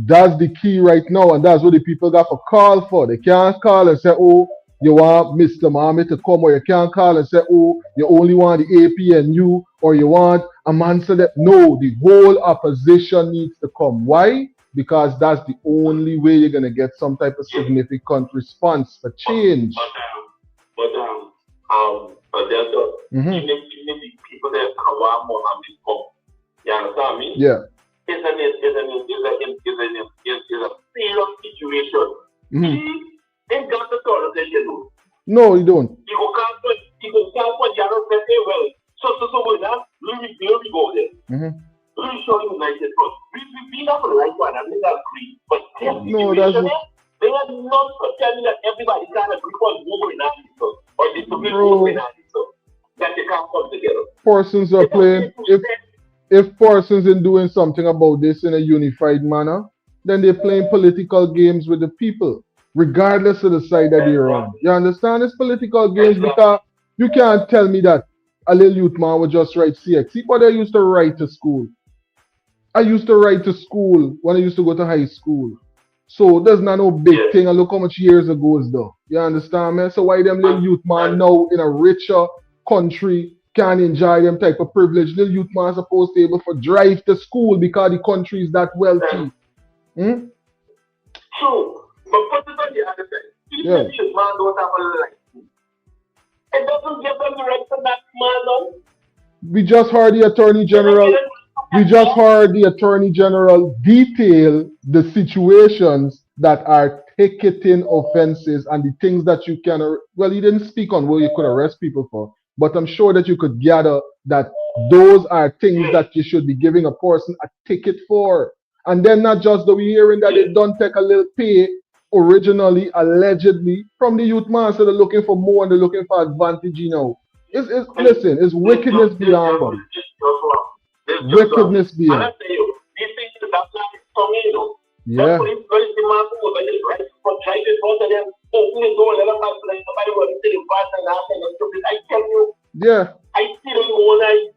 that's the key right now, and that's what the people got for call for. They can't call and say, oh, you want Mr. Mohammed to come, or you can't call and say, oh, you only want the APNU, or you want a man so that. No, the whole opposition needs to come. Why? Because that's the only way you're going to get some type of significant response for change. Delta, even the people that come out Mohammed come, you understand me? Yeah. It's a serious situation. He ain't got the sort of thing you do. No, you don't. You can't put the other say, well, so we're not, we go there. Really showing United Front. We not for the right one, and we not agree. But they are not telling that everybody can agree on moving on or disagree moving on that they can't come together. Persons are playing. If persons in doing something about this in a unified manner, then they're playing political games with the people, regardless of the side that they're on. You understand? It's political games because you can't tell me that a little youth man would just write CXC, but I used to write to school. I used to write to school when I used to go to high school. So there's not no big thing, and look how much years ago is though. You understand me? So why them little youth man now in a richer country can enjoy them type of privilege? Little youth man supposed to be able to drive to school because the country is that wealthy. True. But put it on the other side. Even youth man don't have a license. It doesn't give them the right to that man. We just heard the Attorney General. We just heard the Attorney General detail the situations that are ticketing offenses and the things that you can, well, he didn't speak on what you could arrest people for, but I'm sure that you could gather that those are things that you should be giving a person a ticket for. And then not just that we're hearing that they don't take a little pay originally, allegedly, from the youth man, so they're looking for more and they're looking for advantage, you know. Listen, it's wickedness beyond body. Wickedness beyond. And I tell you, these things that are coming, you know. Yeah. Police very demand to go right for trying to front of them. Open the door, let them pass like somebody was sitting fast and asking them stupid. I tell you. Yeah. I see them all night.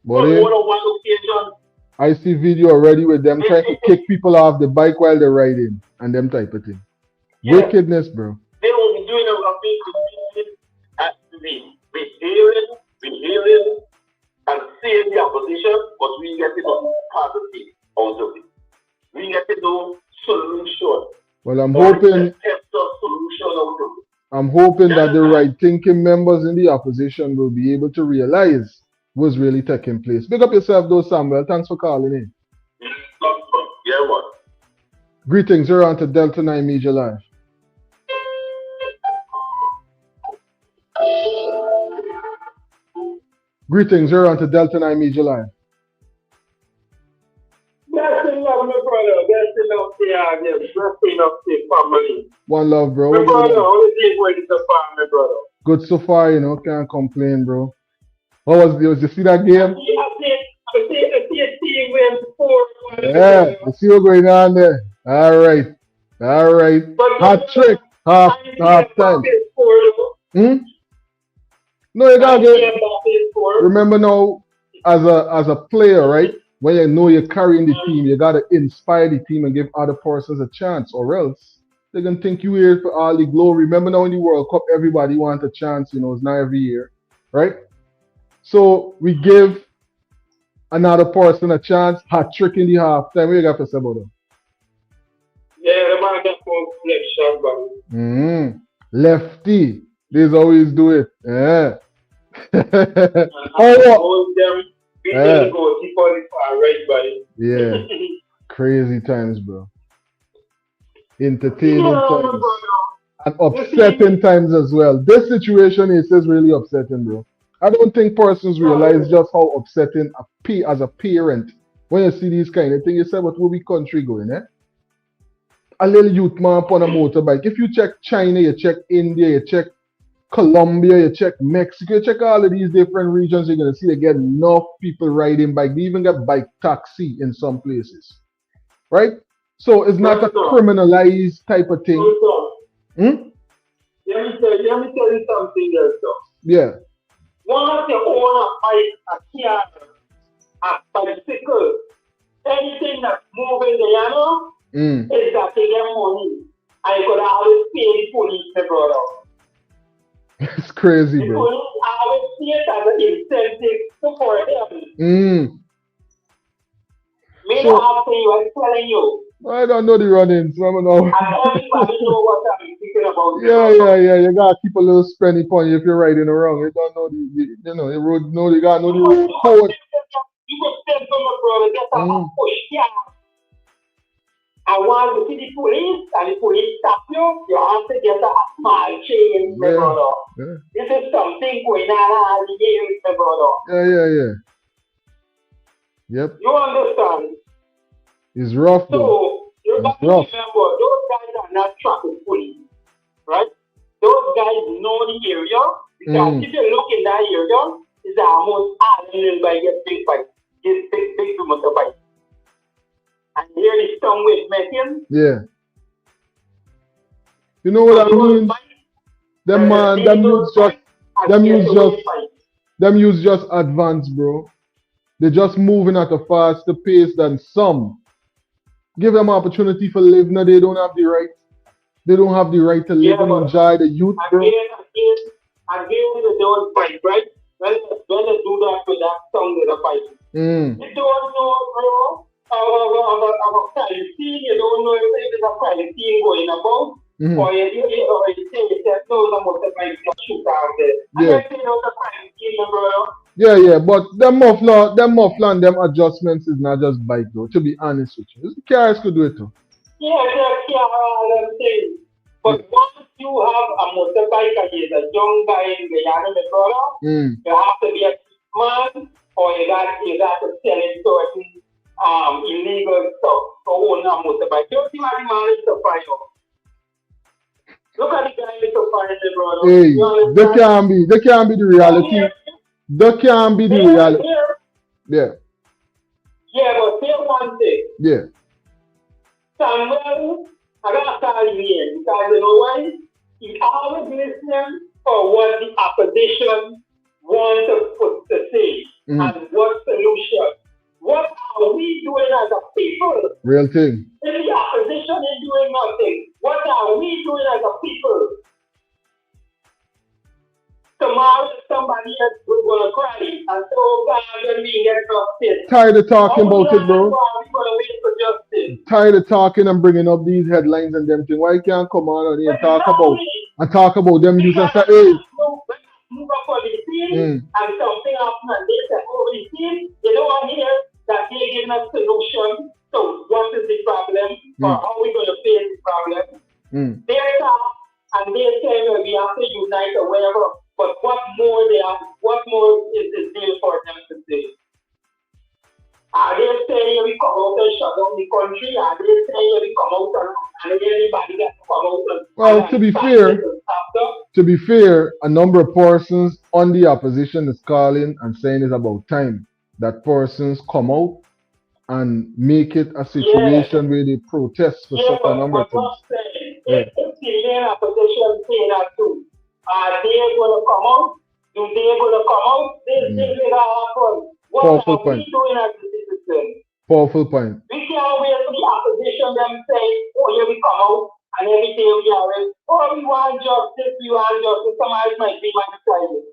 But on one occasion. I see video already with them trying to kick people off the bike while they're riding and them type of thing. Yeah. Wickedness, bro. They will be doing a thing we hearing and seeing the opposition, but we get to know part of it out of it. We get to know solution. Well, I'm hoping that the right thinking members in the opposition will be able to realize was really taking place. Big up yourself though, Samuel. Thanks for calling in. Yeah, man. Greetings, you're on to Delta9 Media Live. Greetings, you're on to Delta9 Media Live. Blessing of my brother, blessing of the audience, blessing of the family. One love, bro. My brother, how is it going so far, my brother? Good so far, you know, can't complain, bro. How was you see that game? I see a team win 4-1. Yeah, you see what's going on there. All right. Hot trick, half time. No, you gotta get. Remember now, as a player, right? When you know you're carrying the team, you gotta inspire the team and give other persons a chance, or else they're gonna think you here for all the glory. Remember now in the World Cup, everybody wants a chance, you know, it's not every year, right? So we give another person a chance, hat trick in the halftime. What you got to say about them? Yeah, the man got one connection, buddy. Lefty. This always do it. Yeah. Yeah. Crazy times, bro. Entertaining times. And upsetting times as well. This situation is really upsetting, bro. I don't think persons realize just how upsetting as a parent when you see these kind of things. You say, but where we country going, eh? A little youth man on a motorbike. If you check China, you check India, you check Colombia, you check Mexico, you check all of these different regions, you're going to see they get enough people riding bike. They even get bike taxi in some places. Right? So it's not a criminalized type of thing. Let me tell you something else, though. Yeah. Once you own a bike, a car, a bicycle, anything that's moving the animal, is that they get money. And you could always pay the police, my brother. It's crazy, bro. The police always see it as an incentive for them. Me not have to you, I'm telling you. I don't know the running, so I don't know. And everybody know what I'm thinking about. Yeah. You gotta keep a little spenny upon you if you're riding around. You don't know the road. No, you gotta know the road code. You could tell them, brother, get a push, yeah. And once you see the police and the police stop you have to get a small change, my brother. Yeah. This is something going on all the years, my brother. Yeah. Yep. You understand? It's rough, though. So, you got to remember, those guys are not traffic police, right? Those guys know the area, because if you look in that area, it's almost all little by get big motorbike. And here is some with making. Yeah. You know what I mean? Them use just advance, bro. They're just moving at a faster pace than some. Give them opportunity for live. No, they don't have the right. They don't have the right to live and enjoy the youth, bro. Again, they don't fight, right? When they do that with that song, they're fighting. You don't know, bro. Of a crime scene, you don't know if there's a crime scene going about, or you say there's no motorbike to shoot out there. And then you know the crime scene, bro. Yeah, but them muffler and them adjustments is not just bike though, to be honest with you. The cars could do it too. Yeah, all them things. But once you have a motorbike and you're a young guy in Guyana, my brother, you have to be a man, or you got to sell it certain illegal stuff to own a motorbike. You see what the man is to find out. Look at the guy is to find it, brother. Hey, they can't be the reality. That can't be the reality. Yeah. Yeah, but say one thing. Yeah. Samuel, I gotta call him here because you know why? He always listening for what the opposition wants to say and what solution. What are we doing as a people? Real thing. If the opposition is doing nothing, what are we doing as a people? Tomorrow somebody else is gonna cry and so God let me get justice. Tired of talking about it, bro. Tired of talking and bringing up these headlines and them things. Why you can't come on and talk about them use and say, hey. Move up on the scene and something happened and they said, oh, we see, you don't want to hear that they're giving us solution. So what is the problem? Or how are we going to face the problem? They talk and they say we have to unite or whatever. But what more is the deal for them to say? Are they saying we come out and shut down the country? Are they saying we come out and everybody gets to come out and well, to be fair, a number of persons on the opposition is calling and saying it's about time that persons come out and make it a situation where they protest for such a number of things. If the main opposition saying that too, are they going to come out? Do they going to come out? This thing will happen. What are we doing as a citizen? Powerful point. We can't wait for the opposition them say, oh, here we come out, and every day we are in, oh, we want justice, we want justice. Somebody might be my child.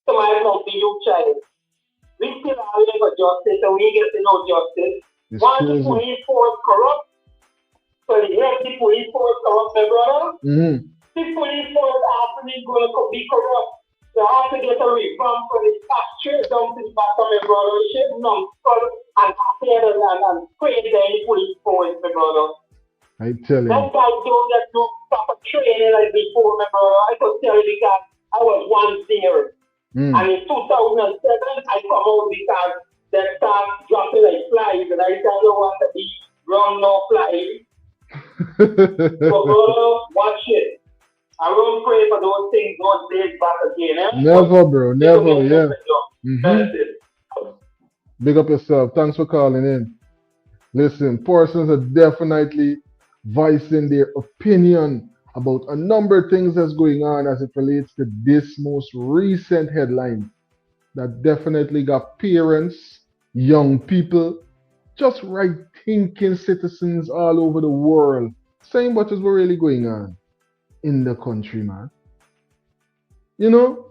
Somebody might be your child. We still are waiting for justice, and we get to know justice. Once the police force corrupt, so the police force corrupt, my brother, the police force after is going to be corrupt. So I have to get a reform for the back straight down to the back of my brother. Shit, and create the police force, my brother. I tell you. That guy don't get no proper training like before, my brother. I could tell you because I was once there. And in 2007, I come out because they start dropping like flies, and I said I don't want to be wrong no flies. So brother, watch it. I won't pray for those things, those days back again. Eh? Never, bro. Never, yeah. Big up yourself. Thanks for calling in. Listen, persons are definitely voicing their opinion about a number of things that's going on as it relates to this most recent headline that definitely got parents, young people, just right-thinking citizens all over the world saying what is really going on in the country, man. You know,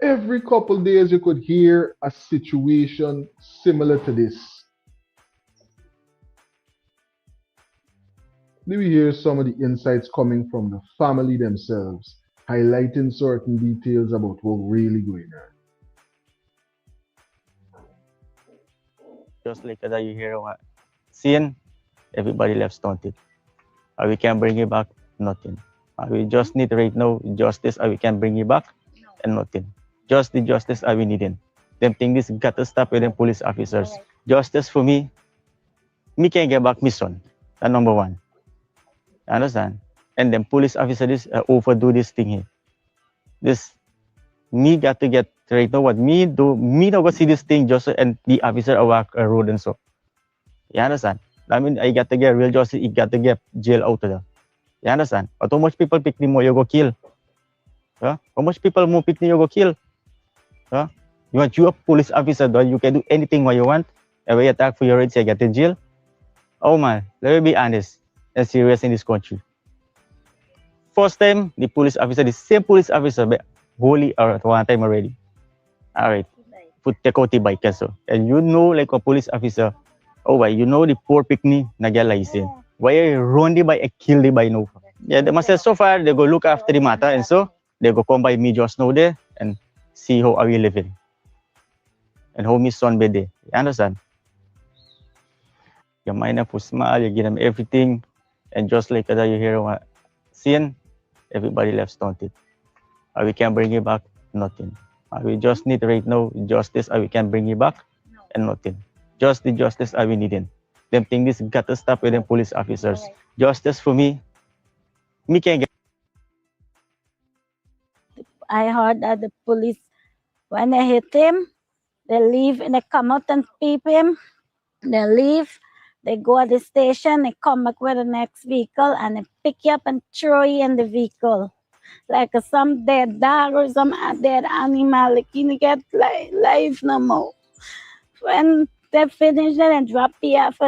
every couple days you could hear a situation similar to this. Do we hear some of the insights coming from the family themselves, highlighting certain details about what really going on? Just like that, you hear what seeing everybody left stunted. We can bring it back, nothing. We just need right now justice, we can bring it back, and nothing. Just the justice we needing. Them things got to stop with them police officers. Right. Justice for me can get back my son. That's number one. You understand? And then police officers overdo this thing here. Me got to get right now what me do. Me not go see this thing just and the officer walk a road and so. You understand? I mean, I got to get real justice. I got to get jail out of there. You understand? But how much people pick me more, you go kill. Huh? How much people more pick me, you go kill. Huh? You want you a police officer, though, you can do anything what you want. And when you attack for your rights, you get in jail. Oh man, let me be honest and serious in this country. First time, the police officer, the same police officer, but holy or at one time already. All right, put take out the bike so. And you know, like a police officer, oh why you know the poor picnic na get license. Why you run the bike and kill the bike no? Yeah, they must say so far they go look after the matter and so they go come by me just now there and see how are we living and how my son be there. You understand? Your mind up small, you give them everything, and just like that you hear what seeing everybody left stunted. We can bring it back, nothing. We just need right now justice, we can bring it back, and nothing. Just the justice we needing. Them things got to stop with them police officers. Right. Justice for me can get. I heard that the police, when they hit him, they leave and they come out and peep him. They leave, they go at the station, they come back with the next vehicle and they pick you up and throw you in the vehicle. Like some dead dog or some dead animal, like you get life no more. When they finish it and drop you off.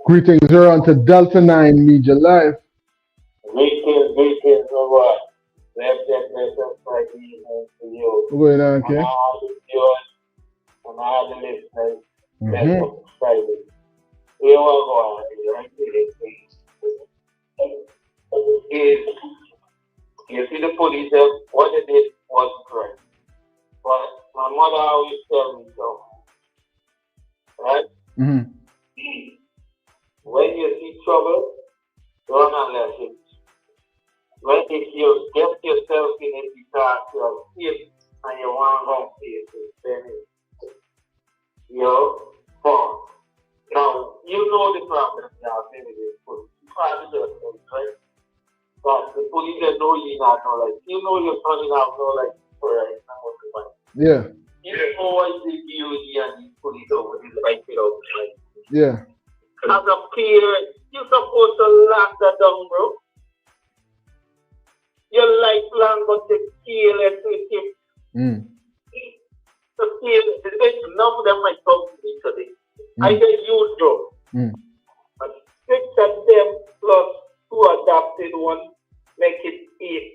Greetings, you're on to Delta9 Media Live. Greetings, over. Let's Friday to you. What's going on, okay? And all the viewers and all the listeners. Let's Friday. Here we go. is, you see the police, what they did was correct. But my mother always tell me so. Right? Mm-hmm. When you see trouble, run and let it. When if you get yourself in a disaster state and you want to go face it, then you're false. Now, you know the problem now, maybe the police. You probably don't know, right? But the police they know you not know, like, you know you're turning out, know, like, right? Yeah. You know why the DOD and the police over this right without, right? Yeah. As a parent, you're supposed to lock that down, bro. Your lifelong got to careless with him. So careless. None of them might talk to me today. I get used to. But 6 of them plus 2 adopted ones make it 8.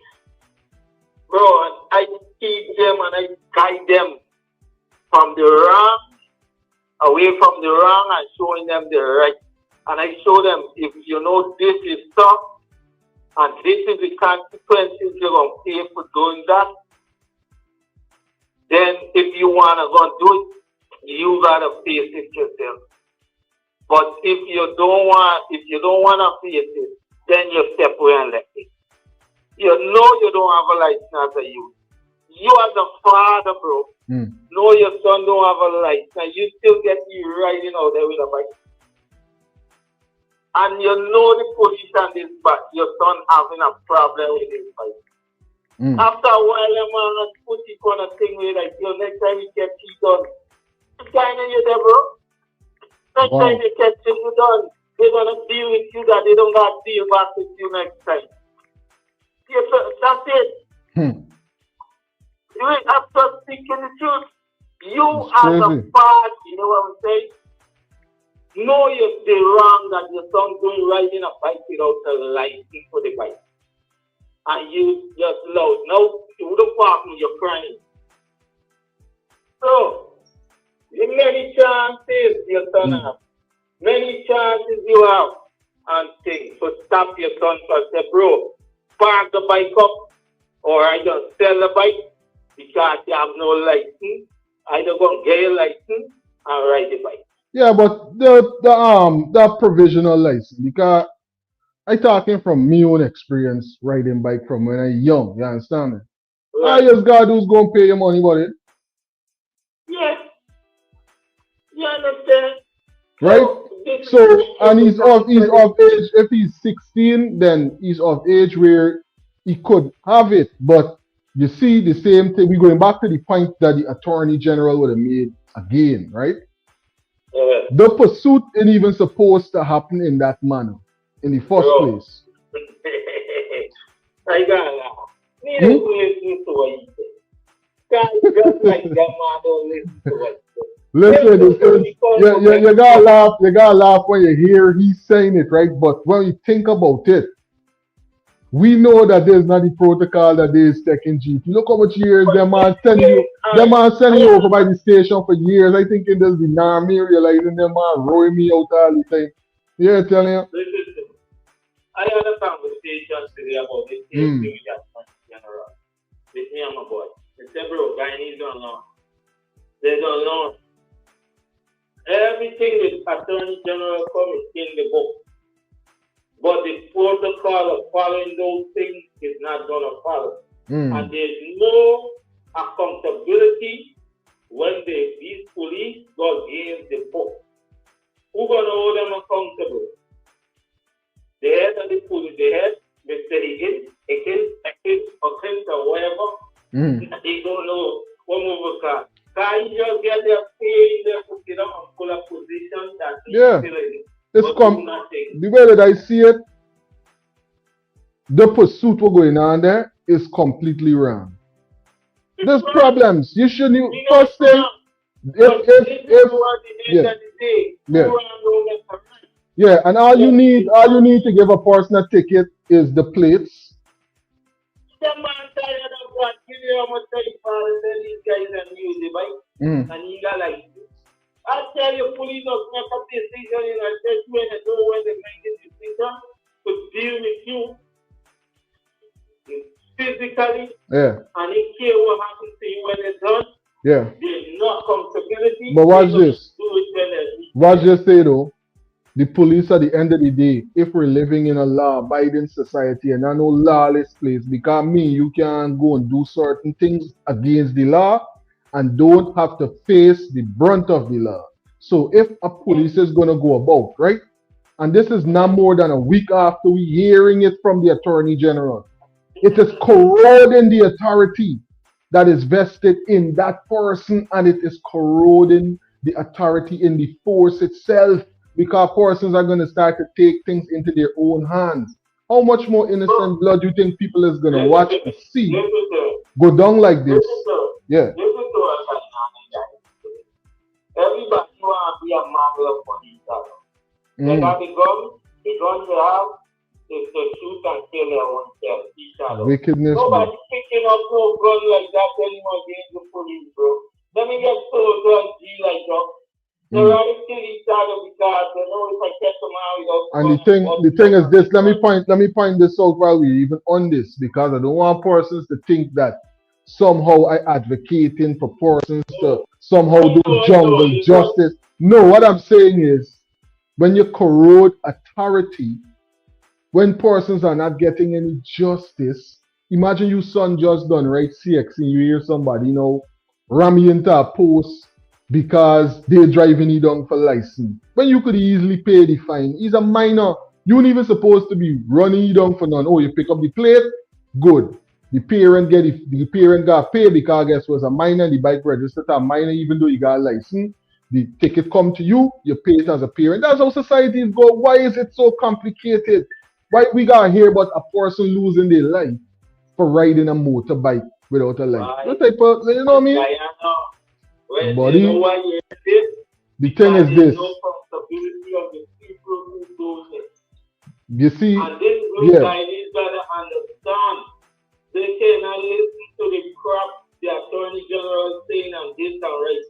Bro, and I teach them and I guide them from the wrong, away from the wrong, and showing them the right. And I show them, if you know this is tough, and this is the consequences you're going to pay for doing that, then if you want to go and do it, you got to face it yourself. But if you don't want to face it, then you step away and let it. You know you don't have a license as a youth. You as a father, bro, know your son don't have a license. You still get you riding out there with a bike. And you know the police and this back, your son having a problem with his bike. After a while, a man put it on a thing where like, yo, next time you get you done. It's kind of you there, bro. Next time you get you done, they're going to deal with you that they don't got to deal back with you next time. Yes, that's it. You ain't have to speak in the truth. You as a father, you know what I'm saying? Know you're the wrong that your son going riding a bike without a license for the bike. And you just loud. No, you wouldn't park me, you're crying. So, many chances your son have. Many chances you have. And things. So stop your son first. Say, bro, park the bike up. Or I just sell the bike because you have no license. Either go and get a license and ride the bike. Yeah, but the provisional license, because I talking from my own experience riding bike from when I young, you understand me? I just got who's gonna pay your money about it. Yes. You understand? Right? So and he's of age, if he's 16, then he's of age where he could have it. But you see the same thing, we're going back to the point that the Attorney General would have made again, right? The pursuit ain't even supposed to happen in that manner in the first place. I got to laugh. Me don't listen to what you say. Just like that man don't listen to what you say. Listen, you gotta laugh when you hear he's saying it, right? But when you think about it, we know that there's not the protocol that there is taking GP. Look how much years them man sending you over by the station for years. I think it does the norm realizing them man rowing me out all the time. Yeah, telling you. Listen, I had a conversation today about this thing with that general. With me and my boy. They said, bro, Guyanese don't learn. They don't learn. Everything the Attorney General come is in the book. But the protocol of following those things is not going to follow. And there's no accountability when these police go against the book. Who's going to hold them accountable? The head of the police, the head, Mr. Higgins, or whatever. They don't know what move can. Can you just get their pay in there, put it up and pull a position that the way that I see it, the pursuit we're going on there is completely wrong. There's problems. You shouldn't first thing. Yeah, and all you need to give a person a ticket is the plates. Some man tired of what? Give you how much time for these guys and use the bike, and you got like. I tell you, police don't make a decision in a judgment and know when they make a decision to deal with you. physically, yeah, and they care what happens to you when it's done. yeah. There's no accountability. But watch They don't this. do it when they're weak. Watch this say though. The police at the end of the day, if we're living in a law-abiding society and not no lawless place, because you can go and do certain things against the law and don't have to face the brunt of the law. So if a police is gonna go about, right? And this is not more than a week after we hearing it from the Attorney General. It is corroding the authority that is vested in that person, and it is corroding the authority in the force itself, because persons are going to start to take things into their own hands. How much more innocent blood do you think people is going to watch and see go down like this? Yeah. Everybody want to be a model of police. They got the gun they have, they shoot and kill their own self. Wickedness. Nobody picking up no gun like that anymore against the police, bro. Let me get so done, G like that. They rather kill each other because they know if I catch them out. And the thing is this, let me point this out while we're even on this, because I don't want persons to think that somehow I advocating for persons to somehow do jungle justice. No, what I'm saying is when you corrode authority, when persons are not getting any justice, imagine your son just done, right? CX, and you hear somebody, ram you into a post because they're driving you down for license. When you could easily pay the fine. He's a minor. You ain't even supposed to be running you down for none. Oh, you pick up the plate? Good. The parent got paid because guess was a minor, the bike registered a minor, even though you got a license. The ticket come to you, you pay it as a parent. That's how societies go. Why is it so complicated? Why we gotta hear about a person losing their life for riding a motorbike without a license? What type of, you know what I mean? Buddy, the thing is this. You see, and this Chinese gotta understand. They cannot listen to the crap the Attorney General is saying and this and right.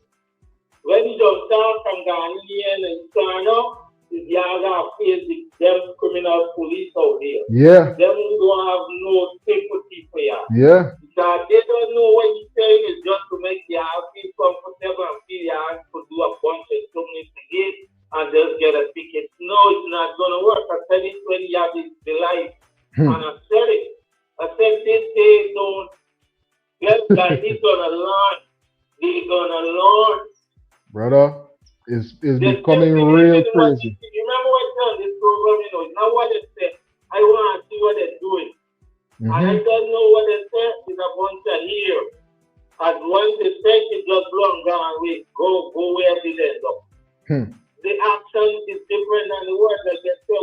When you don't talk from Ghanaian and China, you gotta face them criminal police out there. Yeah. Them who don't have no sympathy for you. Yeah. Because they don't know what you're saying is just to make you feel comfortable and feel you have to do a bunch of something to get and just get a ticket. No, it's not gonna work. I said it when you have the life. And I said it. I said this day don't get like he's gonna learn. He's gonna learn. Brother, it's becoming real crazy. You remember what this program, now what they say, I want to see what they're doing. And I don't know what they say, it's a bunch of here. And once they say it just blow and gone away, go where they end up. The action is different than the word that they say.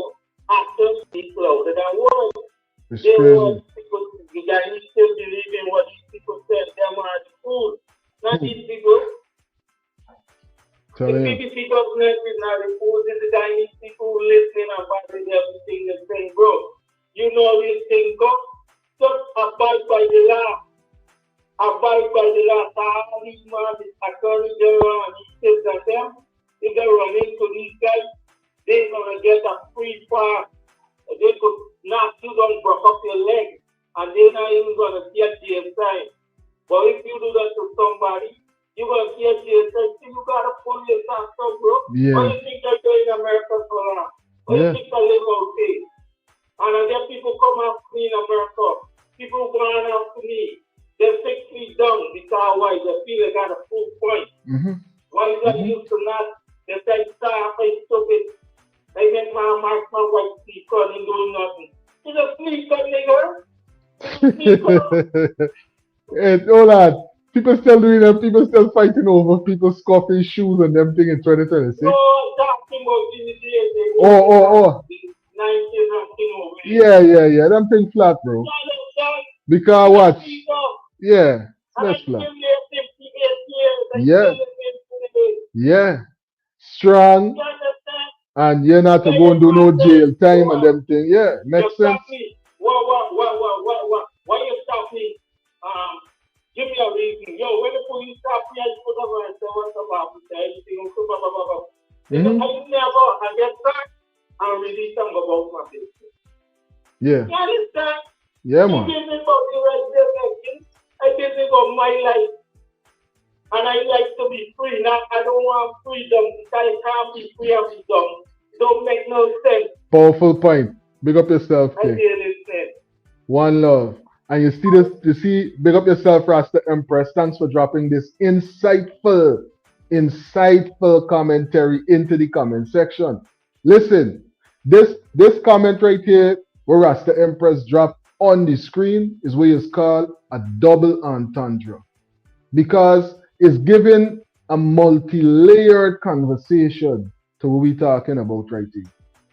Action is louder than words. It's crazy. People, the Guyanese still believe in what these people say, them are the fool. Not these people. The BBC government is not the fool, it's the Guyanese people who listen and value everything they're saying, bro. You know this thing, go. Just abide by the law. Abide by the law. So all these men, the Attorney General and these kids and them, if they run into these guys, they're going to get a free pass. They could knock you down, break up your leg, and they're not even going to see a jail time. But if you do that to somebody, you're going to see a jail time. So you got to pull your ass up, bro. Yeah. What do you think they're doing in America so long? What do you think they live okay? And then people come after me in America. People going after me. They're 6 feet down because why? They feel they got a full point. Why you got used to not? They say, stop, I stupid. They make my white teeth cut and doing nothing. He's a sneaker, nigga. Hey, hold on. People still doing them. People still fighting over people scuffing shoes and them thing in 2020. See? Oh, talking about Jimmy J. Oh. 19 Yeah. Them thing flat, bro. Because what? Yeah, that's flat. Yeah. Strong. And you're not to go and do no jail time and them thing. Yeah, makes sense. Why you stop me? Give me a reason. Yo, when the police stop me, I put up and say, what's up, officer? Everything, I never, I get back and release them about my business. Yeah. You understand? Yeah, I man. did it for the right direction. I did it for my life. And I like to be free. Now, I don't want freedom because I can't be free of freedom. Don't make no sense. Powerful point. Big up yourself, I K. really said. One love. And you see this, big up yourself, Rasta Empress. Thanks for dropping this insightful commentary into the comment section. Listen, this comment right here, where Rasta Empress dropped on the screen, is what is called a double entendre. Because it's giving a multi-layered conversation to what we're talking about right here.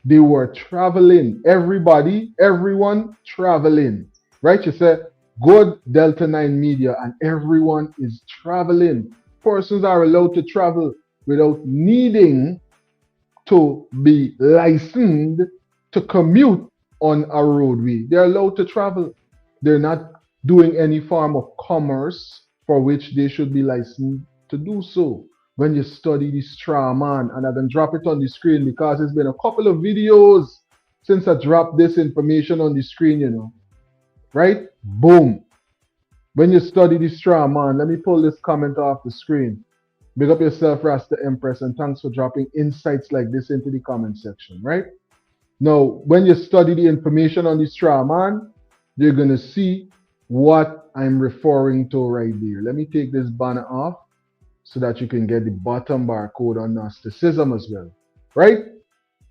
They were traveling. Everyone traveling. Right? You said, good Delta9 Media, and everyone is traveling. Persons are allowed to travel without needing to be licensed to commute on a roadway. They're allowed to travel. They're not doing any form of commerce for which they should be licensed to do so. When you study the straw man, and I can drop it on the screen because it's been a couple of videos since I dropped this information on the screen, you know. Right? Boom. When you study the straw man, let me pull this comment off the screen. Big up yourself, Rasta Empress, and thanks for dropping insights like this into the comment section, right? Now, when you study the information on the straw man, you're going to see what I'm referring to right there. Let me take this banner off so that you can get the bottom barcode on Gnosticism as well, right?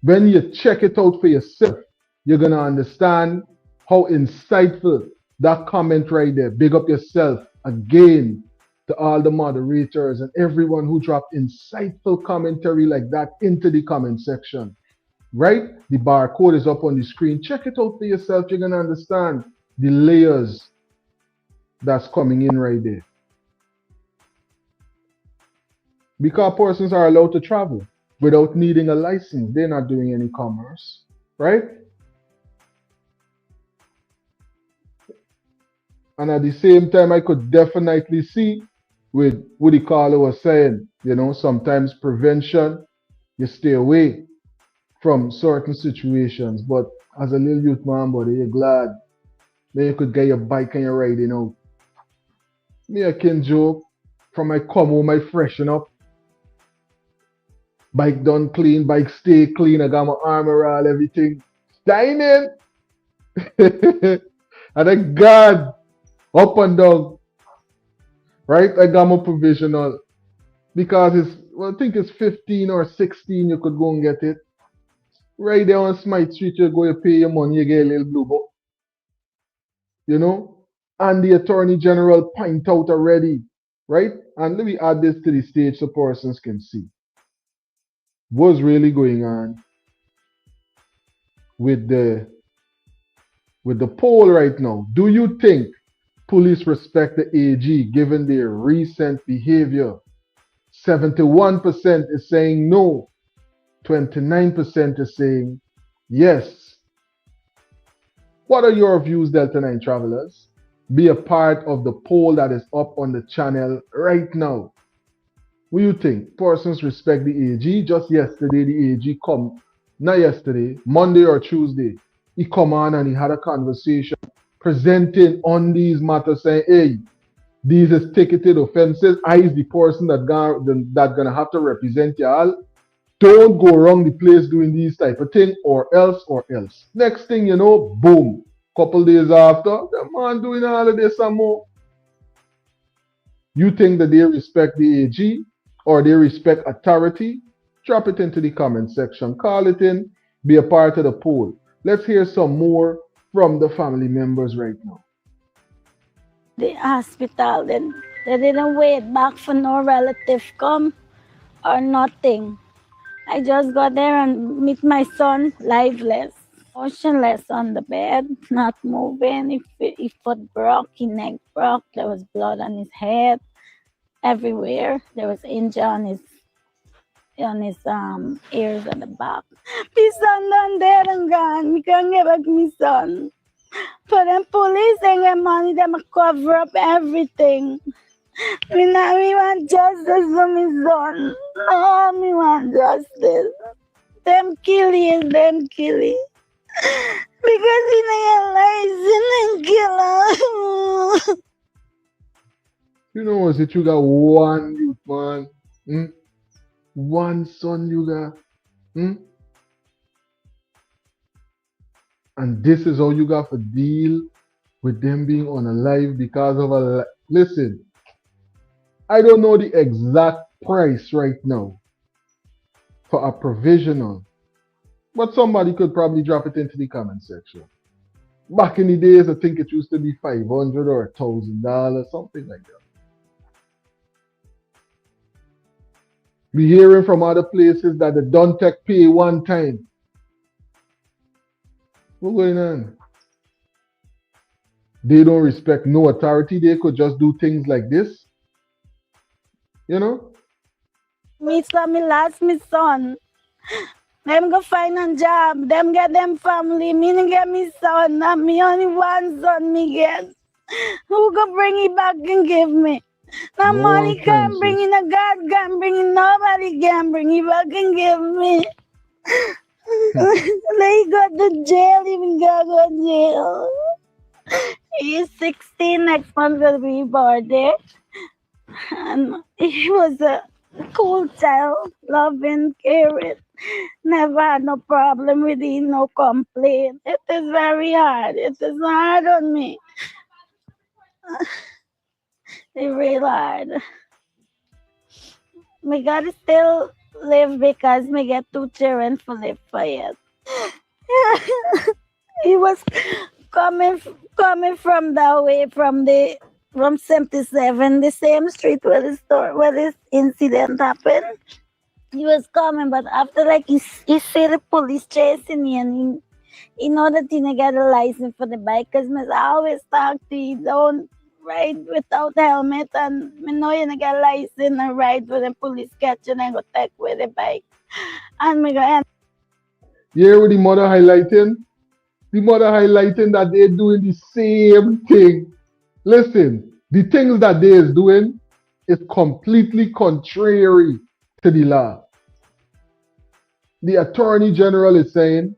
When you check it out for yourself, you're going to understand how insightful that comment right there. Big up yourself again to all the moderators and everyone who dropped insightful commentary like that into the comment section, right? The barcode is up on the screen. Check it out for yourself. You're going to understand the layers that's coming in right there. Because persons are allowed to travel without needing a license. They're not doing any commerce, right? And at the same time, I could definitely see with what the caller was saying, you know, sometimes prevention, you stay away from certain situations. But as a little youth man, buddy, you're glad that you could get your bike and you're riding out. Me, I can joke from I come home, I freshen up. Bike done clean, bike stay clean. I got my armor, all everything. Dining. And I God up and down. Right? I got my provisional. Because it's, well, I think it's 15 or 16, you could go and get it. Right there on Smite Street, you go, you pay your money, you get a little blue book. You know? And the Attorney General point out already. Right? And let me add this to the stage so persons can see what's really going on with the poll right now. Do you think police respect the AG given their recent behavior? 71% is saying no. 29% is saying yes. What are your views, Delta9 travelers? Be a part of the poll that is up on the channel right now. What do you think? Persons respect the AG. Just yesterday, the AG come, not yesterday, Monday or Tuesday, he come on and he had a conversation presenting on these matters saying, hey, these is ticketed offenses. I is the person that gonna have to represent y'all. Don't go around the place doing these type of thing or else. Next thing you know, boom. Couple days after, the man doing all of this and more. You think that they respect the AG or they respect authority? Drop it into the comment section. Call it in. Be a part of the poll. Let's hear some more from the family members right now. The hospital, they didn't wait back for no relative come or nothing. I just got there and meet my son lifeless, motionless on the bed, not moving. His foot broke, his neck broke. There was blood on his head everywhere. There was injury on his ears and the back. My son done dead and gone. We can't get back my son. For them police and get money, them cover up everything. We want justice for my son. Oh, we want justice. Them kill him. Because he didn't get license and You know, is it you got one youth, man? Hmm? One son you got. Hmm? And this is how you got to deal with them being unalive because of a. Listen, I don't know the exact price right now for a provisional, but somebody could probably drop it into the comment section. Back in the days, I think it used to be $500 or $1,000, something like that. We hearing from other places that the don't take pay one time. What's going on? They don't respect no authority. They could just do things like this. You know? Me saw me lost my son. Them go find a job. Them get them family. Me no get me son. Not me only one son me get. Who go bring it back and give me? No money can bring it. No God can bring it. Nobody can bring it back and give me. They got to jail. Even go to jail. He's 16. Next month will be birthday. And he was a cool child, loving, caring. Never had no problem with him, no complaint. It is very hard. It is hard on me. It's real hard. Me gotta still live because me get 2 children to live for it. He was coming from that way, from 77, the same street where this incident happened. He was coming, but after like he see the police chasing him, and he know that he didn't get a license for the bike, because I always talk to you, don't ride without helmet, and me know you didn't get a license and ride with the police catching and go take with the bike. And me go end. You hear what the mother highlighting? The mother highlighting that they're doing the same thing. Listen, the things that they is doing is completely contrary to the law. The Attorney General is saying,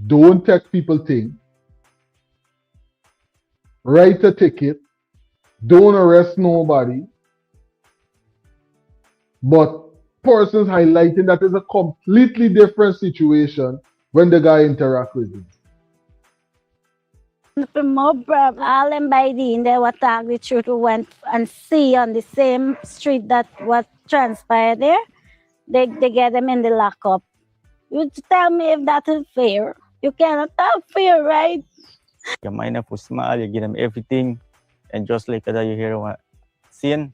don't take people things, write a ticket, don't arrest nobody. But persons highlighting that is a completely different situation when the guy interact with him. More problem. All them by they were talk the truth, who went and see on the same street that what transpired there. They get them in the lockup. You tell me if that is fair. You cannot talk fair, right? You mind up smile, you give them everything, and just like that you hear what scene,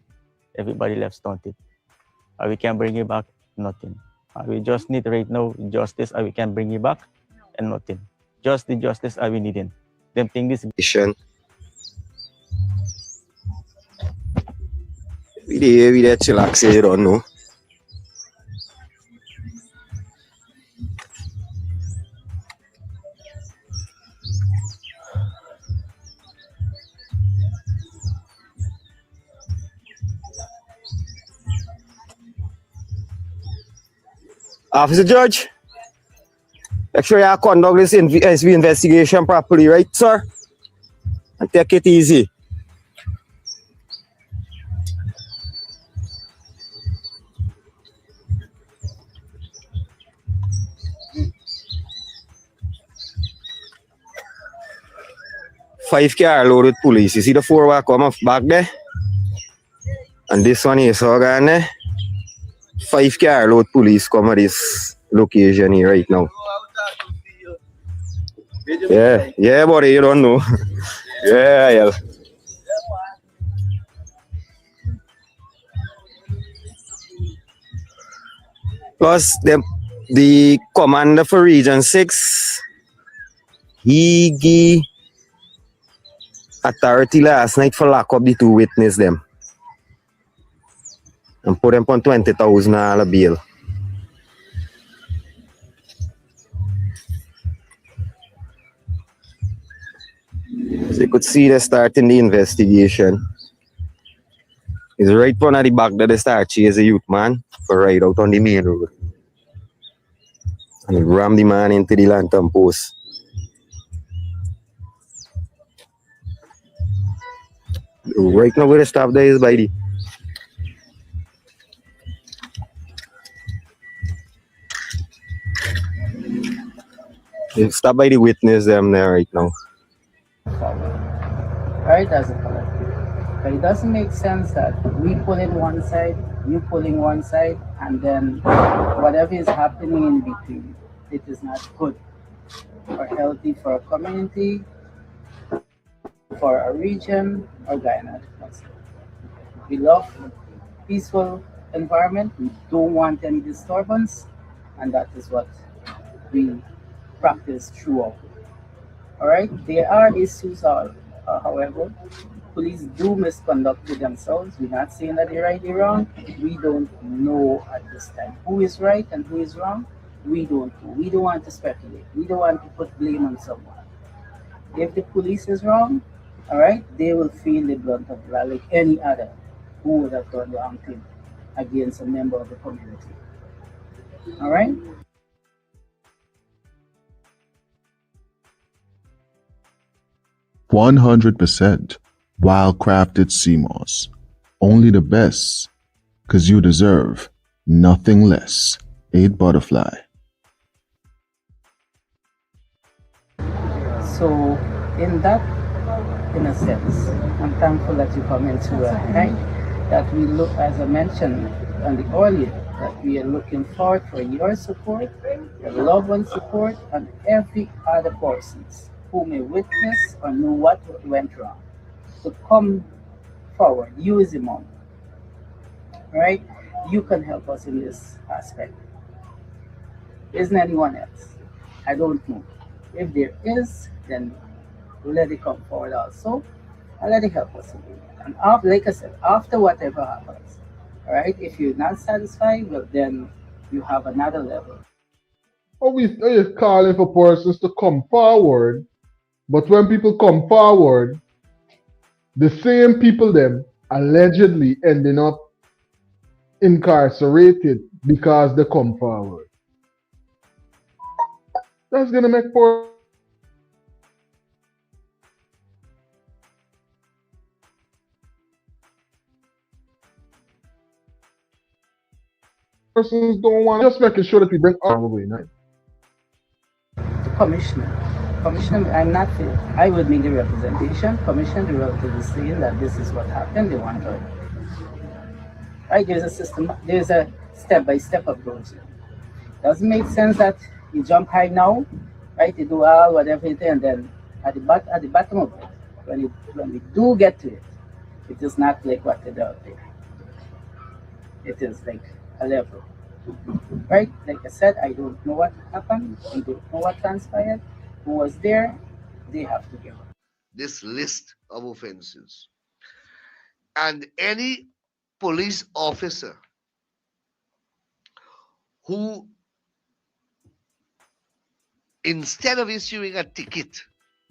everybody left stunted. We can bring you back, nothing. We just need right now justice, we can bring you back, and nothing. Just the justice we needing. Them think this vision. We there chillax, you don't know. Officer Judge, make sure you conduct this SV investigation properly, right, sir? And take it easy. Five car loaded with police. You see the 4 come off back there? And this one is Guyana. 5 car load police come at this location here right now. Yeah, buddy, you don't know. Yeah. Plus, the commander for Region 6, he gave authority last night for lock up the 2 witnesses them and put them on $20,000 bail. So you could see they starting the investigation. It's right front of the back that they start chase a youth man for ride out on the main road. And ram the man into the lantern post. Right now, where the stop there is by the. Stop by the witness them there right now. Right, as a collective. But it doesn't make sense that we pull in one side, you pulling one side, and then whatever is happening in between, it is not good or healthy for a community, for a region, or Guyana. We love peaceful environment. We don't want any disturbance, and that is what we practice throughout. All right. There are issues, however, police do misconduct with themselves. We're not saying that they're right, they're wrong. We don't know at this time who is right and who is wrong. We don't know. We don't want to speculate. We don't want to put blame on someone. If the police is wrong, all right, they will feel the brunt of that like any other who would have done the wrong thing against a member of the community. All right? 100% wild-crafted sea moss. Only the best, 'cause you deserve nothing less. 8 Butterfly. So, in a sense, I'm thankful that you come into a right, that we look, as I mentioned on the earlier, that we are looking forward for your support, your loved one's support, and every other person's who may witness or know what went wrong to come forward. You is the mom, right? You can help us in this aspect. Isn't anyone else? I don't know. If there is, then let it come forward also, and let it help us. And after, like I said, after whatever happens, all right, if you're not satisfied, well, then you have another level. Are you calling for persons to come forward? But when people come forward, the same people them allegedly ending up incarcerated because they come forward. That's gonna make persons don't want, just making sure that we bring probably night. Commissioner, I'm not fair. I would make the representation. Commissioner, the relative is saying that this is what happened. They want to. Right? There's a system. There's a step-by-step approach. Doesn't make sense that you jump high now, right? You do all whatever it is, and then at the bottom of it, when we do get to it, it is not like what they do out there. It is like a level. Right? Like I said, I don't know what happened. I don't know what transpired. Who was there? They have to give up. This list of offenses. And any police officer who, instead of issuing a ticket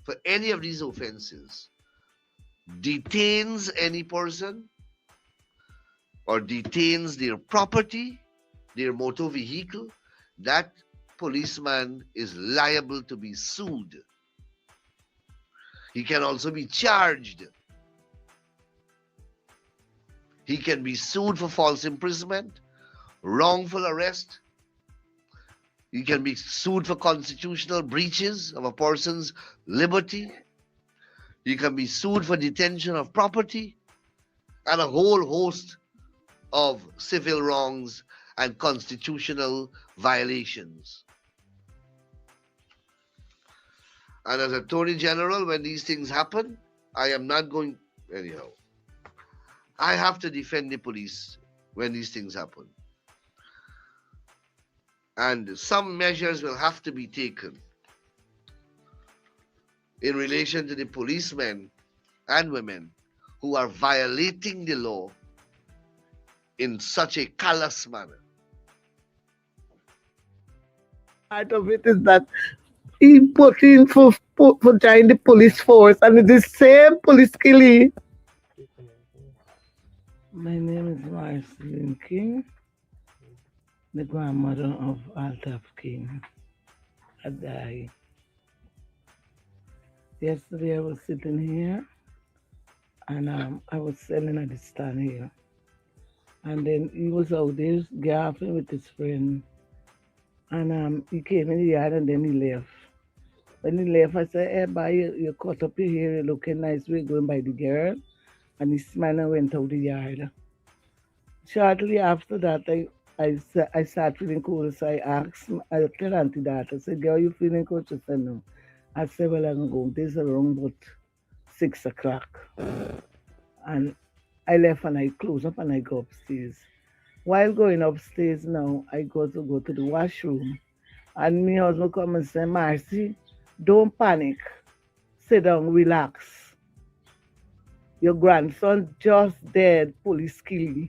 for any of these offenses, detains any person or detains their property, their motor vehicle, that policeman is liable to be sued. He can also be charged. He can be sued for false imprisonment, wrongful arrest. He can be sued for constitutional breaches of a person's liberty. He can be sued for detention of property and a whole host of civil wrongs and constitutional violations. And as Attorney General, when these things happen, I am not going, anyhow. I have to defend the police when these things happen. And some measures will have to be taken in relation to the policemen and women who are violating the law in such a callous manner. Part of it is that he put in for join the police force, and it's the same police killing. My name is Marceline King, the grandmother of Altaf King. I died. Yesterday I was sitting here And I was selling at the stand here. And then he was out there gaffing with his friend. And he came in the yard and then he left. When he left, I said, hey, boy, you cut up your hair, you're looking nice. We're going by the girl. And he smiled and went out the yard. Shortly after that, I started feeling cold. So I tell Auntie that. I said, girl, you feeling cold? She said, no. I said, well, I'm going. This is around about 6 o'clock. And I left and I closed up and I go upstairs. While going upstairs now, I go to the washroom. And my husband come and say, Marcy, don't panic. Sit down, relax. Your grandson just dead, police kill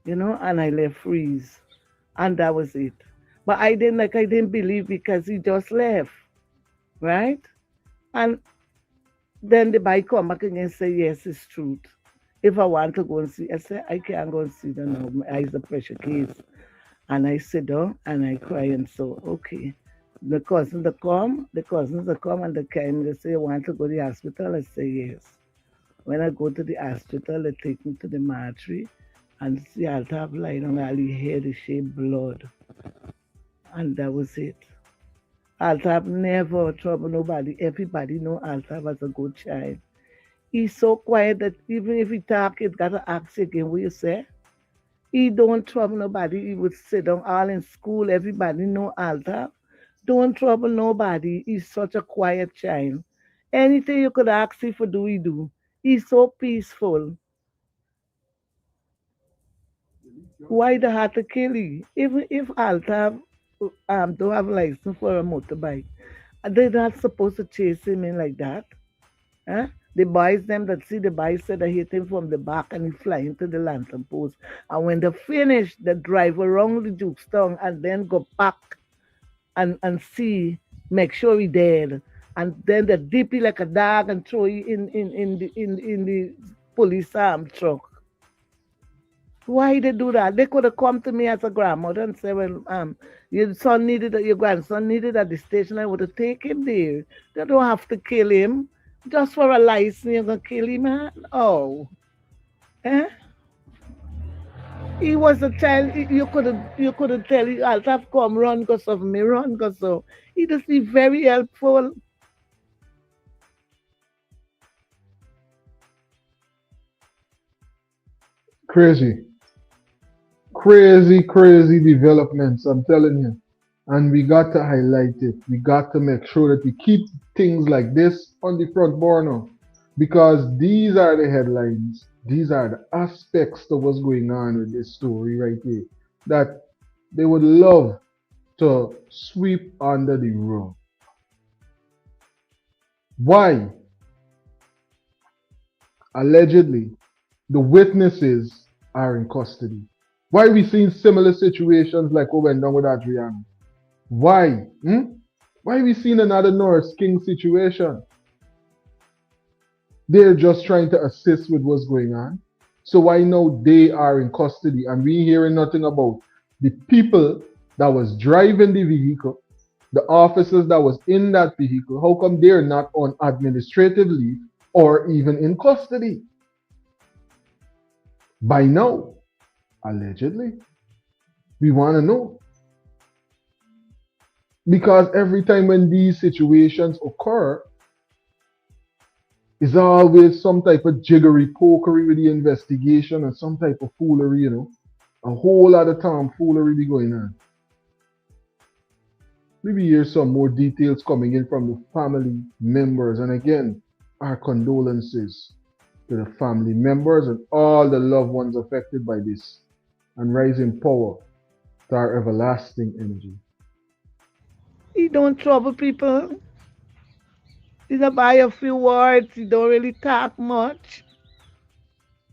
and I left freeze. And that was it. But I didn't believe because he just left. Right? And then the bike come back again and say, yes, it's truth. If I want to go and see, I say, I can't go and see them now. My eyes are pressure case. And I sit down and I cry and so, okay. The cousins that come and they came, they say, you want to go to the hospital? I say, yes. When I go to the hospital, they take me to the mortuary and see Altaf lying on all the hair, the shed blood. And that was it. Altaf never trouble nobody. Everybody know Altaf as a good child. He's so quiet that even if he talk, it got to ask again what you say. He don't trouble nobody. He would sit down all in school. Everybody know Altaf. Don't trouble nobody. He's such a quiet child. Anything you could ask him for do, he do. He's so peaceful. Why they had to kill him? Even if Altaf don't have license for a motorbike, they're not supposed to chase him in like that. Huh? The boys them that see the bike said they hit him from the back and he fly into the lantern post. And when they finish, they drive around the Dukestown and then go back and see, make sure he dead. And then they dip it like a dog and throw it in the police truck. Why they do that? They could have come to me as a grandmother and say, well, your grandson needed at the station. I would have taken him there. They don't have to kill him. Just for a license, you're going to kill him, huh? Oh. Eh? He was a child. You could have tell him, I'll have come run because of me, run because so. He just be very helpful. Crazy developments, I'm telling you. And we got to highlight it. We got to make sure that we keep things like this on the front burner. Because these are the headlines. These are the aspects of what's going on with this story right here. That they would love to sweep under the rug. Why? Allegedly, the witnesses are in custody. Why are we seeing similar situations like what went down with Adriana? Why? Why are we seeing another Norris King situation? They're just trying to assist with what's going on. So why now they are in custody and we hearing nothing about the people that was driving the vehicle, the officers that was in that vehicle? How come they're not on administrative leave or even in custody? By now, allegedly. We want to know. Because every time when these situations occur, it's always some type of jiggery pokery with the investigation and some type of foolery, A whole lot of tomfoolery be going on. Maybe hear some more details coming in from the family members. And again, our condolences to the family members and all the loved ones affected by this. And rising power to our everlasting energy. He don't trouble people. He don't buy a few words. He don't really talk much.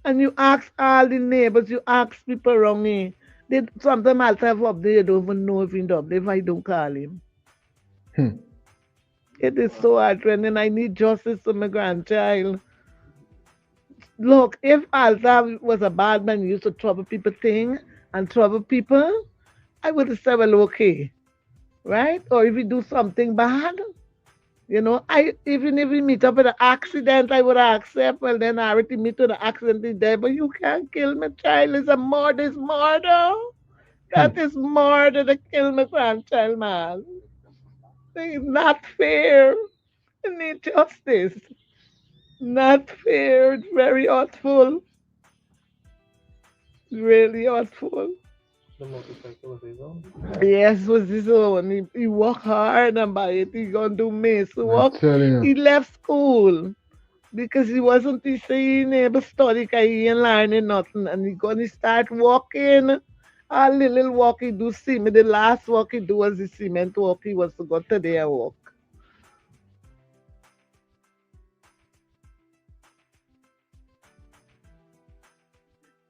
And you ask all the neighbors, you ask people around me. Sometimes I'll have up there, don't even know if he's up there if I don't call him. It is so hard, and I need justice for my grandchild. Look, if Altaf was a bad man, used to trouble people and trouble people, I would have said, well, okay. Right? Or if he do something bad, You know, I even if we meet up with an accident, I would accept. Well, then I already meet with an accident is there, but you can't kill my child. It's a murder. It's murder. That is murder to kill my grandchild, man. It's not fair. I need justice. Not fair. It's very hurtful. Really hurtful. The motorcycle was his own? Yes, was his own. He worked hard and by it. He gonna do miss work. telling you. He left school because he wasn't saying able to study because he ain't learning nothing. And he gonna start walking. A little walk he do cement. The last walk he do was the cement walk. He was to go today and walk.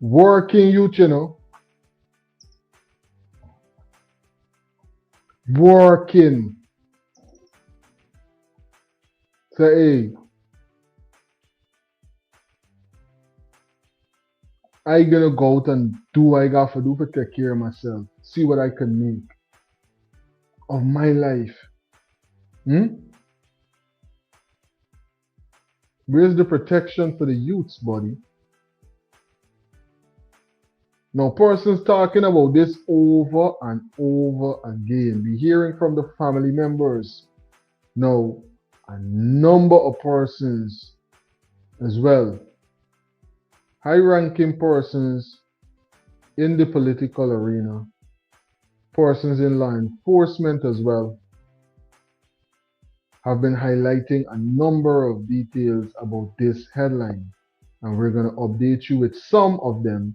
Working youth, you know. Working. Say, hey, I gonna go out and do what I got to do for take care of myself. See what I can make of my life. Where's the protection for the youths, buddy? Now, persons talking about this over and over again. Be hearing from the family members. Now, a number of persons as well, high-ranking persons in the political arena, persons in law enforcement as well, have been highlighting a number of details about this headline. And we're going to update you with some of them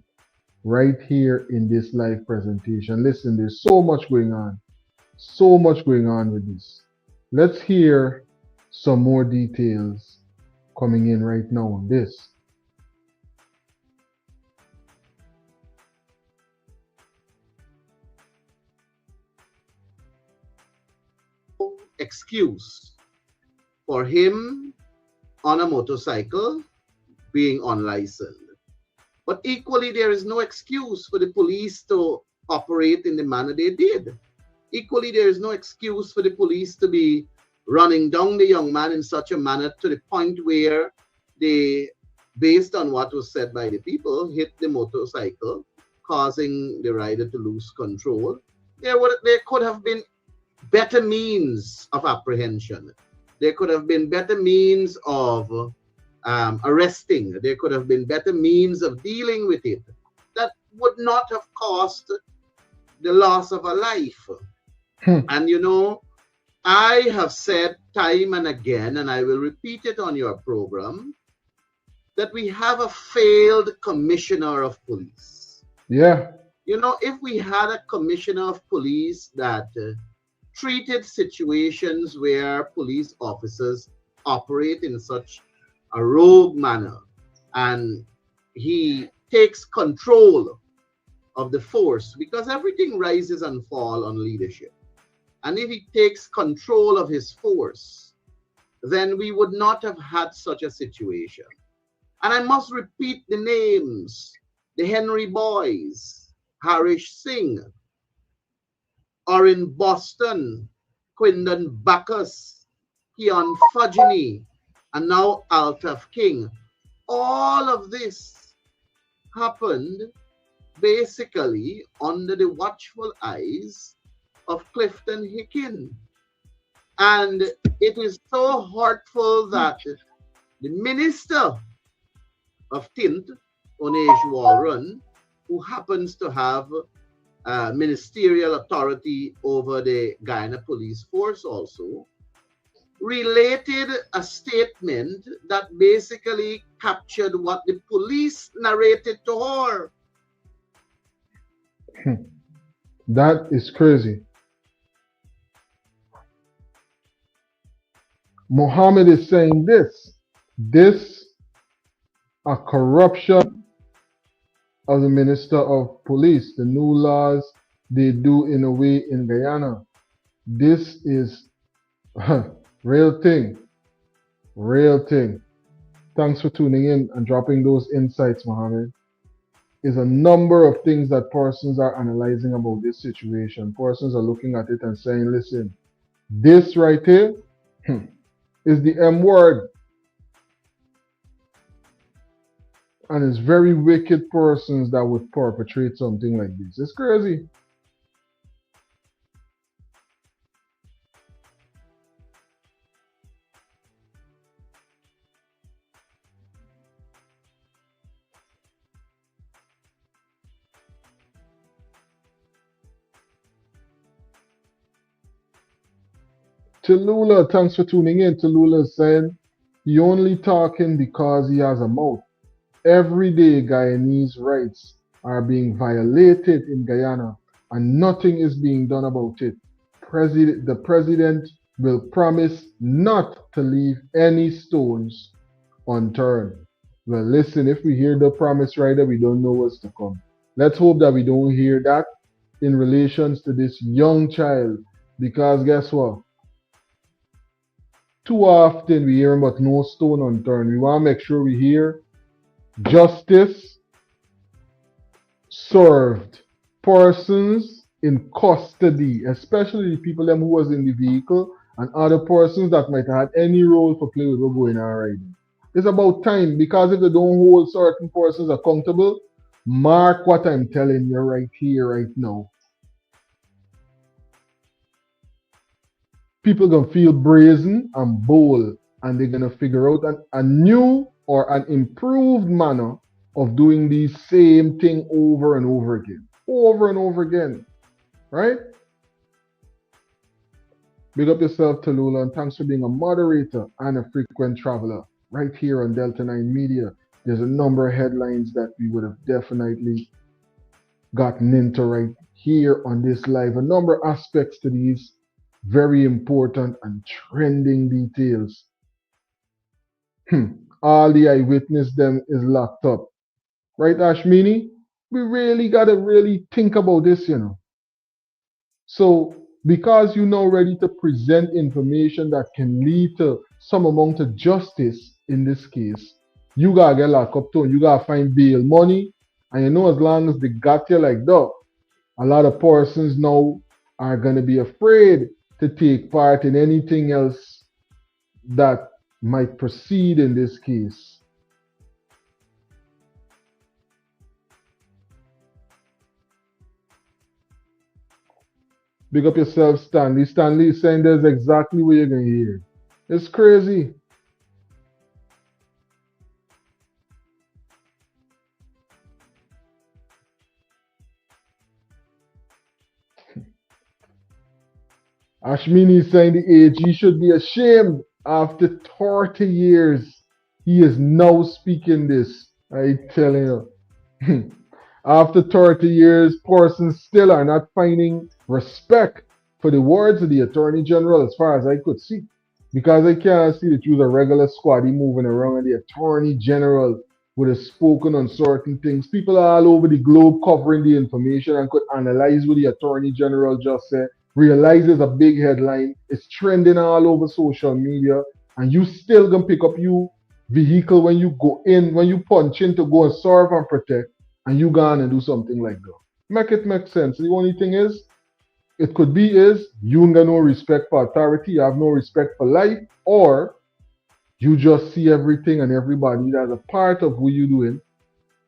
right here in this live presentation. Listen, there's so much going on. So much going on with this. Let's hear some more details coming in right now on this. Excuse for him on a motorcycle being unlicensed. But equally, there is no excuse for the police to operate in the manner they did. Equally, there is no excuse for the police to be running down the young man in such a manner to the point where they, based on what was said by the people, hit the motorcycle, causing the rider to lose control. There could have been better means of apprehension. There could have been better means of arresting. There could have been better means of dealing with it that would not have caused the loss of a life. And you know, I have said time and again, and I will repeat it on your program, that we have a failed commissioner of police. Yeah. You know, if we had a commissioner of police that treated situations where police officers operate in such a rogue manner, and he takes control of the force, because everything rises and falls on leadership. And if he takes control of his force, then we would not have had such a situation. And I must repeat the names: the Henry Boys, Harish Singh, or in Boston, Quindon Bacchus, Keon Fajini, and now Altaf King. All of this happened basically under the watchful eyes of Clifton Hickin. And it is so hurtful that the Minister of Tint, Onej Warren, who happens to have ministerial authority over the Guyana police force also, related a statement that basically captured what the police narrated to her. That is crazy. Mohammed is saying this a corruption of the Minister of Police, the new laws they do in a way in Guyana. This is real thing. Thanks for tuning in and dropping those insights, Mohammed. Is a number of things that persons are analyzing about this situation. Persons are looking at it and saying, listen, this right here, is the M word. And it's very wicked persons that would perpetrate something like this. It's crazy. Tallulah, thanks for tuning in. Tallulah is saying he only talking because he has a mouth. Every day, Guyanese rights are being violated in Guyana, and nothing is being done about it. The president will promise not to leave any stones unturned. Well, listen, if we hear the promise right there, we don't know what's to come. Let's hope that we don't hear that in relations to this young child, because guess what? Too often we hear about no stone unturned. We want to make sure we hear justice served, persons in custody, especially the people them who was in the vehicle and other persons that might have had any role for play with what's going on right now. It's about time, because if they don't hold certain persons accountable, mark what I'm telling you right here, right now. People gonna feel brazen and bold, and they're gonna figure out a new or an improved manner of doing the same thing over and over again, right? Big up yourself, Tallulah, and thanks for being a moderator and a frequent traveler right here on Delta9 Media. There's a number of headlines that we would have definitely gotten into right here on this live. A number of aspects to these very important and trending details. All the eyewitness them is locked up. Right, Ashmini? We really gotta really think about this, you know. So, because you're now ready to present information that can lead to some amount of justice in this case, you gotta get locked up too. You gotta find bail money. And you know, as long as they got you like that, a lot of persons now are gonna be afraid to take part in anything else that might proceed in this case. Big up yourself, Stanley. Stanley is saying that's exactly what you're going to hear. It's crazy. Ashmini is saying the AG should be ashamed. After 30 years, he is now speaking this. I tell you. After 30 years, persons still are not finding respect for the words of the Attorney General as far as I could see. Because I can't see that you was a regular squaddy moving around and the Attorney General would have spoken on certain things. People all over the globe covering the information and could analyze what the Attorney General just said. Realize it's a big headline. It's trending all over social media. And you still gonna pick up your vehicle when you go in, when you punch in to go and serve and protect, and you go and do something like that. Make it make sense. The only thing is, it could be is you ain't got no respect for authority, you have no respect for life, or you just see everything and everybody that's a part of what you're doing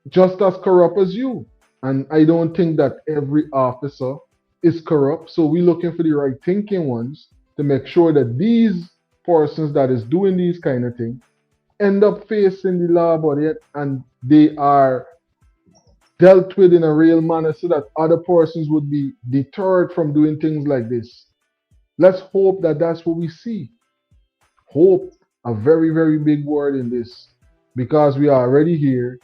just as corrupt as you. And I don't think that every officer is corrupt. So we're looking for the right thinking ones to make sure that these persons that is doing these kind of things end up facing the law body and they are dealt with in a real manner so that other persons would be deterred from doing things like this. Let's hope that that's what we see. Hope, a very, very big word in this, because we are already here.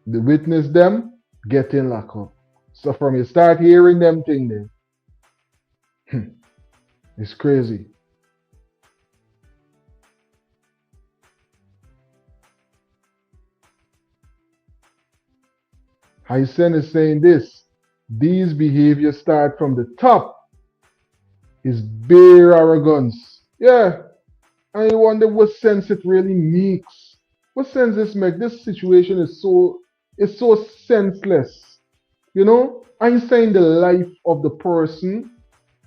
The witness them getting locked up. So from you start hearing them thing there, it's crazy. Hysen is saying this. These behaviors start from the top. Is bare arrogance. Yeah. And you wonder what sense it really makes. What sense this makes? This situation is so senseless. You know? I'm saying the life of the person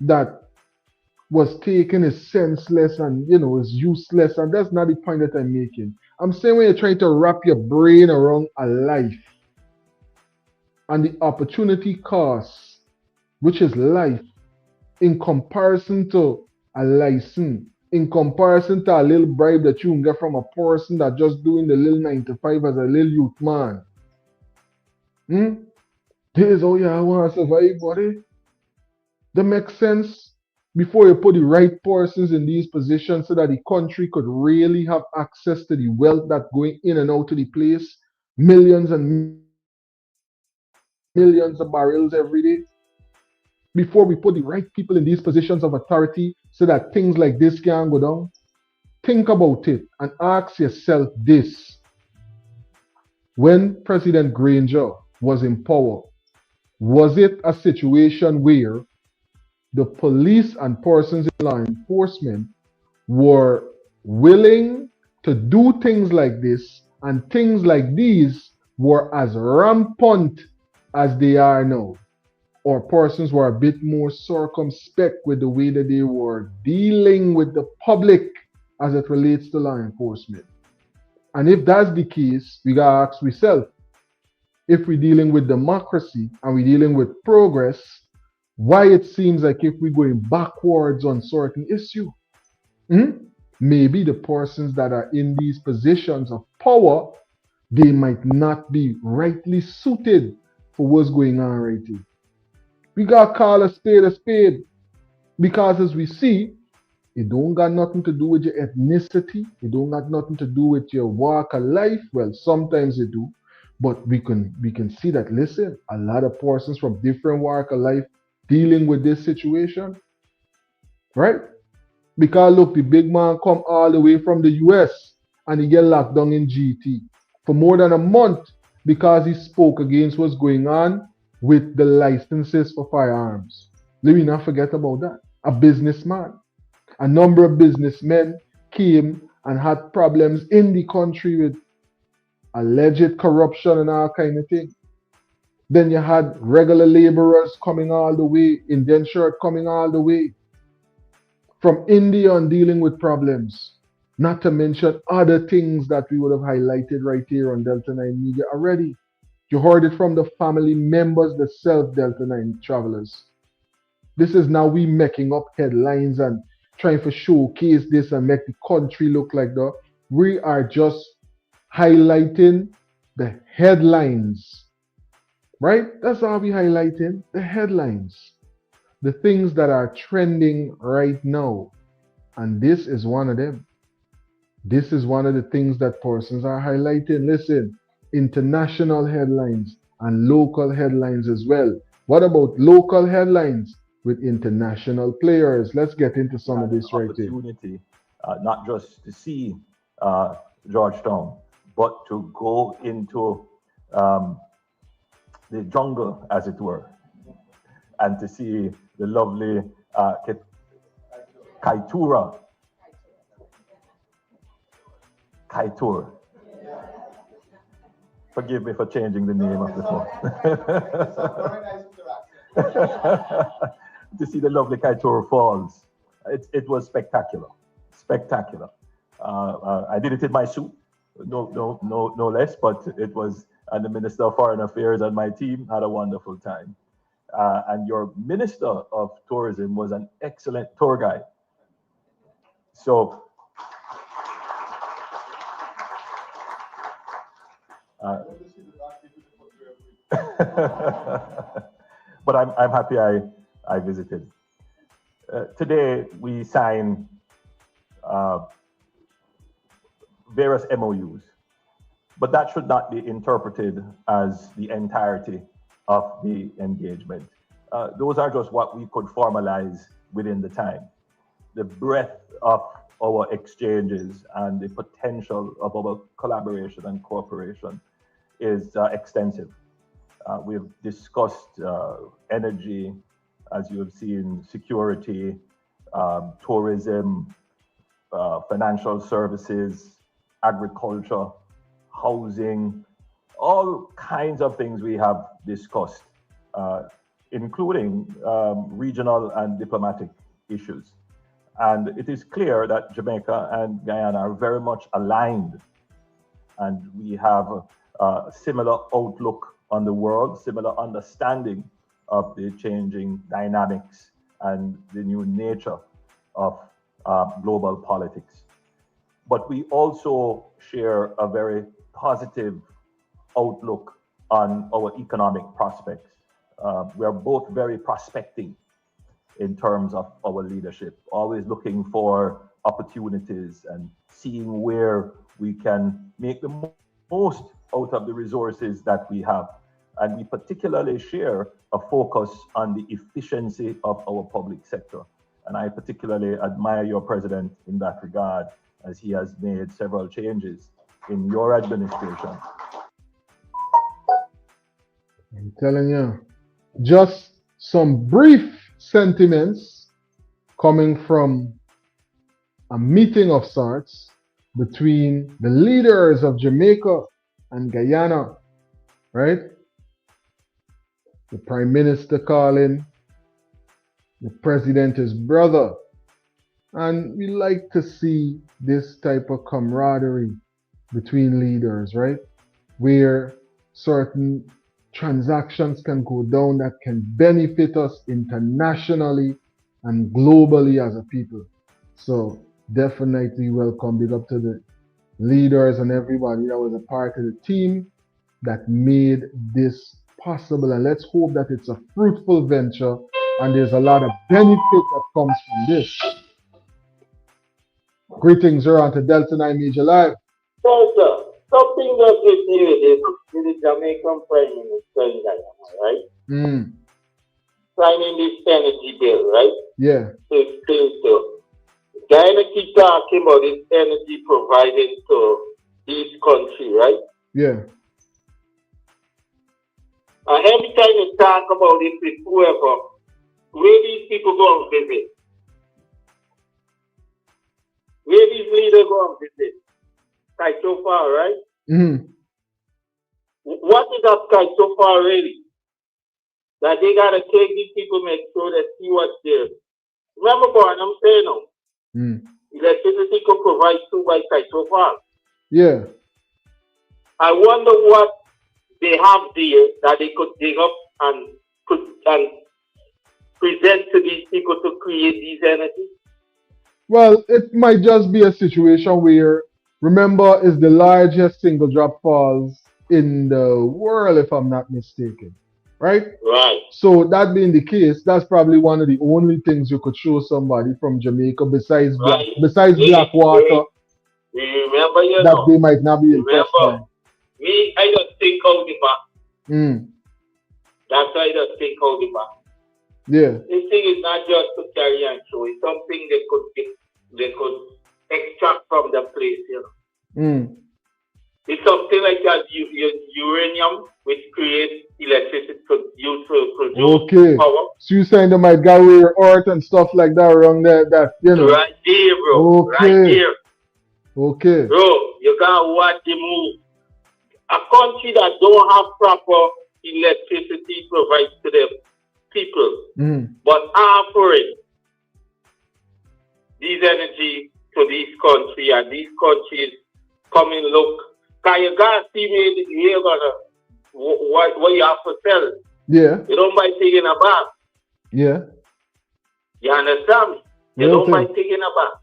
that was taken is senseless and is useless, and that's not the point that I'm making. I'm saying when you're trying to wrap your brain around a life and the opportunity cost, which is life, in comparison to a license, in comparison to a little bribe that you can get from a person that just doing the little 9 to 5 as a little youth man. This is how you want to survive, buddy. That makes sense. Before you put the right persons in these positions so that the country could really have access to the wealth that's going in and out of the place, millions and millions of barrels every day. Before we put the right people in these positions of authority so that things like this can go down, think about it and ask yourself this. When President Granger was in power, was it a situation where the police and persons in law enforcement were willing to do things like this, and things like these were as rampant as they are now? Or persons were a bit more circumspect with the way that they were dealing with the public as it relates to law enforcement? And if that's the case, we gotta ask ourselves, if we're dealing with democracy and we're dealing with progress, why it seems like if we're going backwards on certain issue. Maybe the persons that are in these positions of power, they might not be rightly suited for what's going on right here. We gotta call a spade, because as we see, it don't got nothing to do with your ethnicity. It don't got nothing to do with your walk of life. Well, sometimes it do, but we can see that, listen, a lot of persons from different walk of life dealing with this situation, right? Because look, the big man come all the way from the US and he get locked down in GT for more than a month because he spoke against what's going on with the licenses for firearms. Let me not forget about that. A businessman. A number of businessmen came and had problems in the country with alleged corruption and all kind of thing. Then you had regular laborers coming all the way, indentured coming all the way from India and dealing with problems. Not to mention other things that we would have highlighted right here on Delta9 Media already. You heard it from the family members themselves, Delta9 travelers. This is now we making up headlines and trying to showcase this and make the country look like that. We are just highlighting the headlines, right? That's all we highlighting, the headlines, the things that are trending right now. And this is one of them. This is one of the things that persons are highlighting. Listen, international headlines and local headlines as well. What about local headlines with international players? Let's get into some of this right here. Opportunity, not just to see Georgetown, but to go into the jungle, as it were, and to see the lovely Kaitura. Forgive me for changing the name of the phone. To see the lovely Kaitura Falls. It was spectacular, spectacular. I did it in my suit, no less, but it was, and the Minister of Foreign Affairs and my team had a wonderful time. And your Minister of Tourism was an excellent tour guide. So, but I'm happy I visited. Today we sign various MOUs, but that should not be interpreted as the entirety of the engagement. Those are just what we could formalize within the time. The breadth of our exchanges and the potential of our collaboration and cooperation is extensive. We've discussed energy, as you have seen, security, tourism, financial services, agriculture, housing, all kinds of things we have discussed, including regional and diplomatic issues. And it is clear that Jamaica and Guyana are very much aligned. And we have a similar outlook on the world, similar understanding of the changing dynamics and the new nature of global politics. But we also share a very positive outlook on our economic prospects. We are both very prospecting in terms of our leadership, always looking for opportunities and seeing where we can make the most out of the resources that we have. And we particularly share a focus on the efficiency of our public sector. And I particularly admire your president in that regard, as he has made several changes in your administration. I'm telling you, just some brief sentiments coming from a meeting of sorts between the leaders of Jamaica and Guyana, right? The Prime Minister calling the President his brother. And we like to see this type of camaraderie between leaders, right? Where certain transactions can go down that can benefit us internationally and globally as a people. So definitely welcome, big up to the leaders and everybody that was a part of the team that made this possible. And let's hope that it's a fruitful venture and there's a lot of benefit that comes from this. Greetings, you're on to Delta9 Media Live. So, sir, something that with me with the Jamaican Prime Minister in Guyana, right? Signing this energy bill, right? Yeah. So Guyana keep talking about this energy provided to each country, right? Yeah. And every time you talk about it with whoever, where these people go and visit? Where these leaders go and visit? So far, right? What is that so far really? That they gotta take these people, make sure they see what's there. Remember, boy, I'm saying no. Electricity could provide 2 by so far. Yeah. I wonder what they have there that they could dig up and present to these people to create these energies. Well, it might just be a situation where, remember, it's the largest single drop falls in the world, if I'm not mistaken. Right? Right. So that being the case, that's probably one of the only things you could show somebody from Jamaica besides black water. Remember, that they might not be impressed by. I just think out the back. That's why I just think out the back. Yeah. This thing is not just to carry and show. It's something they could extract from the place, It's something like that uranium which creates electricity used to produce power. So you saying they might go with earth and stuff like that around there, that, Right there, bro. Right there. Okay. Bro, you gotta watch the move. A country that don't have proper electricity provides to the people, but offering these energy to these countries, and these countries come and look. Cause you gotta see what you have to sell. Yeah. You don't buy taking a bath. Yeah. You understand me? You don't buy taking a bath.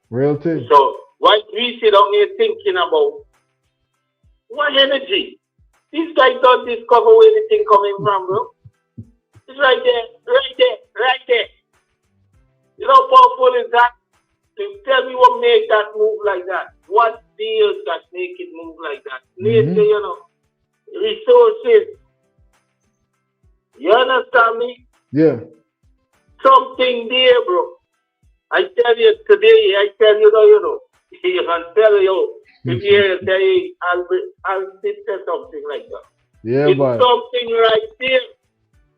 Real thing. So once we sit down here thinking about what energy, these guys don't discover where the thing coming from, bro. It's right there, right there, right there. You know how powerful is that? Tell me what make that move like that. What deals that make it move like that? Nese, resources. You understand me? Yeah. Something there, bro. I tell you today, you can tell you, if you tell you, I'll say something like that. Yeah, it's boy. something right there.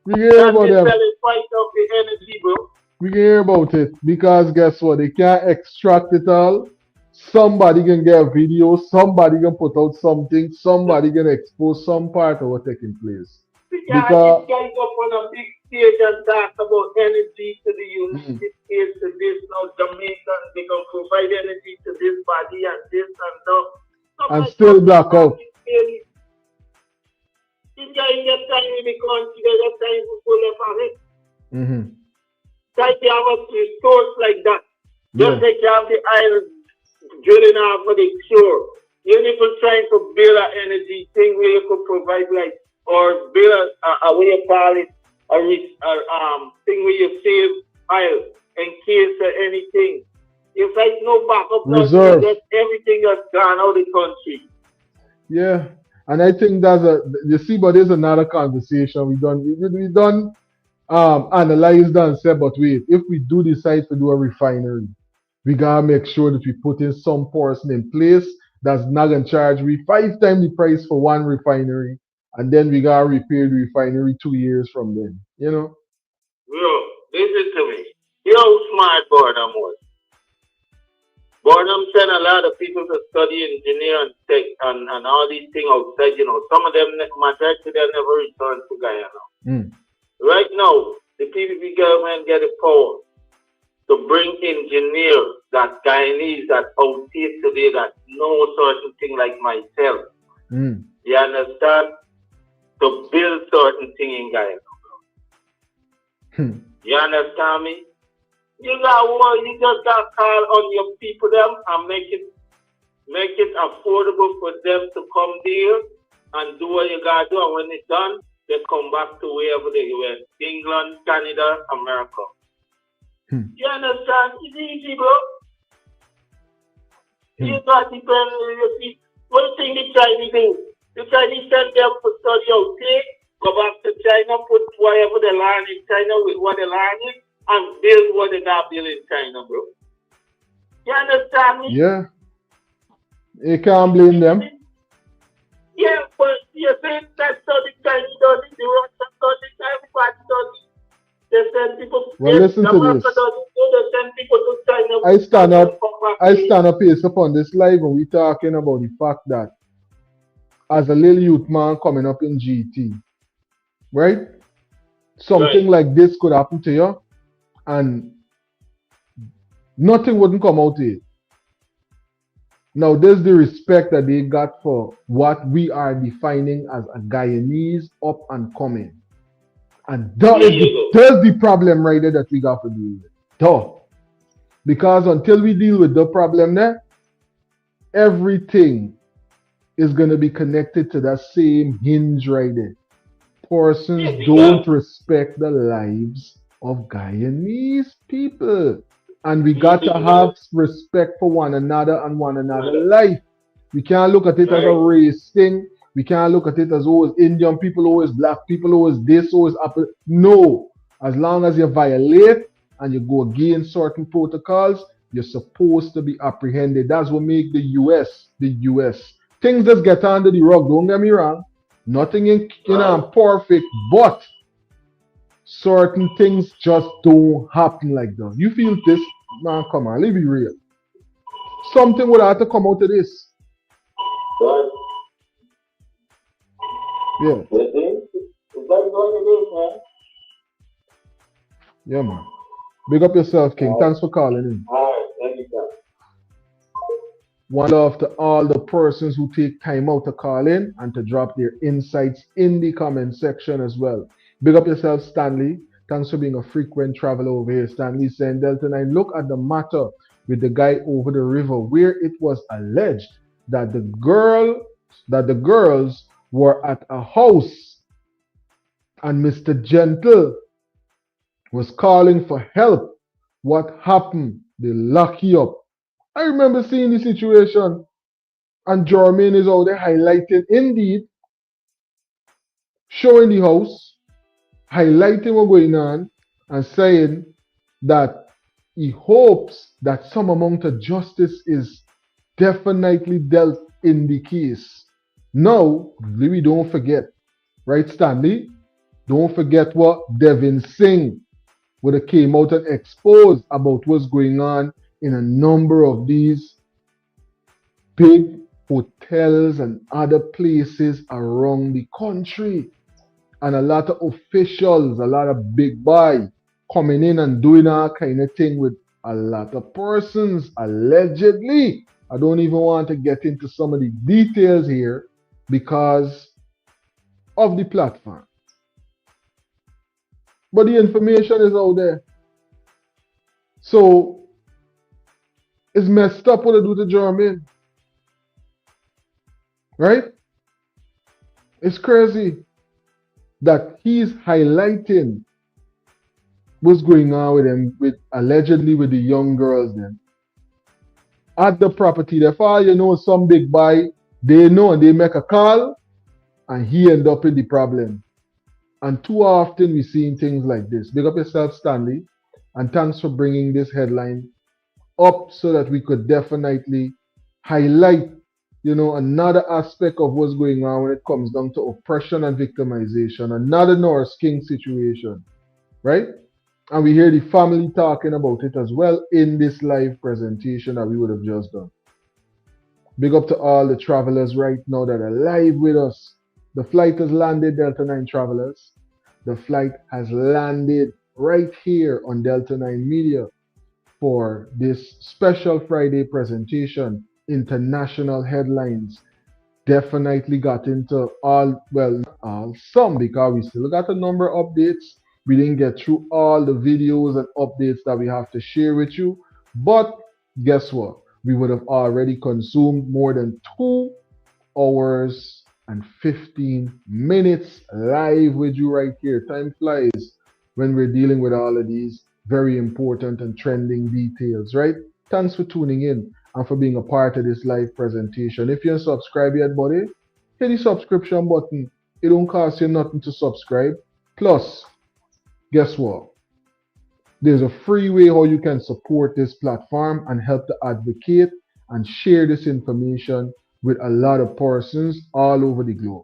We can hear about them. Fight of the energy, bro. We can hear about it because guess what? They can't extract it all. Somebody can get a video. Somebody can put out something. Somebody can expose some part of what's taking place. Because this guy go on a big stage and talk about energy to the United States to this now Jamaican they can provide energy to this body and this and that. And still black out. This guy get time in the country, they get time to pull up on it. Try to have a resource like that. Just like you have the oil drilling out for the shore. You need to try to build an energy thing where you could provide like or build a way you call it a thing where you save oil in case of anything. If like no backup, reserve. Just everything has gone out of the country. Yeah, and I think that's you see, but there's another conversation we done analyzed and said, but wait, if we do decide to do a refinery, we gotta make sure that we put in some person in place that's not gonna charge we 5 times the price for one refinery, and then we gotta repair the refinery 2 years from then. You know? Bro, listen to me. You know how smart Boredom was. Boredom sent a lot of people to study engineer and tech and all these things outside, you know. Some of them, majority of them never returned to Guyana. Right now, the PPP government get the power to bring engineers that Guyanese that out here today that know certain thing like myself. You understand? To build certain thing in Guyana. You understand me? You just got to call on your people them and make it affordable for them to come there and do what you gotta do, and when it's done, they come back to wherever they went. England, Canada, America. You understand? It's easy, bro. You got to depend. One thing the Chinese do, the Chinese send them to study out there, go back to China, put whatever they learn in China with what they learn and build what they got built in China, bro. You understand me? Yeah. You can't blame them. Yeah, but you see, that's how the Chinese does it, the Russians does it, everybody does it. They send people. Well, listen to this. They send people to China. I stand up here upon this live and we talking about the fact that as a little youth man coming up in GT, right? Something like this could happen to you and nothing wouldn't come out of it. Now, there's the respect that they got for what we are defining as a Guyanese up and coming. And there's the problem right there that we got to deal with. Duh. Because until we deal with the problem there, everything is going to be connected to that same hinge right there. Persons don't respect the lives of Guyanese people. And we got to have respect for one another and one another's life. We can't look at it as a race thing. We can't look at it as always Indian people, always black people, always this, always Apple. No. As long as you violate and you go against certain protocols, you're supposed to be apprehended. That's what makes the US the US. Things just get under the rug, don't get me wrong. Nothing in perfect, but certain things just don't happen like that. You feel this? Man, come on, let's be real. Something would have to come out of this. Yeah. Yeah, man. Big up yourself, King. Thanks for calling in. Alright, thank you, sir. One love to all the persons who take time out to call in and to drop their insights in the comment section as well. Big up yourself, Stanley. Thanks for being a frequent traveler over here. Stanley saying, Delta9, look at the matter with the guy over the river where it was alleged that the girls were at a house and Mr. Gentle was calling for help. What happened? They lock you up. I remember seeing the situation, and Jermaine is out there highlighting, indeed, showing the house, highlighting what's going on, and saying that he hopes that some amount of justice is definitely dealt in the case. Now, we don't forget, right, Stanley? Don't forget what Devin Singh would have came out and exposed about what's going on in a number of these big hotels and other places around the country. and a lot of officials, a lot of big boy coming in and doing all kind of thing with a lot of persons, allegedly. I don't even want to get into some of the details here because of the platform. But the information is out there. So it's messed up what I do to Jermaine. Right? It's crazy that he's highlighting what's going on with them, with allegedly with the young girls then. At the property, therefore, you know, some big boy, they know and they make a call and he end up in the problem. And too often we're seeing things like this. Big up yourself, Stanley, and thanks for bringing this headline up so that we could definitely highlight, you know, another aspect of what's going on when it comes down to oppression and victimization, another Norris King situation, right? And we hear the family talking about it as well in this live presentation that we would have just done. Big up to all the travelers right now that are live with us. The flight has landed, Delta9 travelers. The flight has landed right here on Delta9 Media for this special Friday presentation. International headlines. Definitely got into all, well, some, because we still got a number of updates. We didn't get through all the videos and updates that we have to share with you. But guess what? We would have already consumed more than 2 hours and 15 minutes live with you right here. Time flies when we're dealing with all of these very important and trending details, right? Thanks for tuning in and for being a part of this live presentation. If you're subscribed yet, buddy, hit the subscription button. It don't cost you nothing to subscribe. Plus, guess what? There's a free way how you can support this platform and help to advocate and share this information with a lot of persons all over the globe.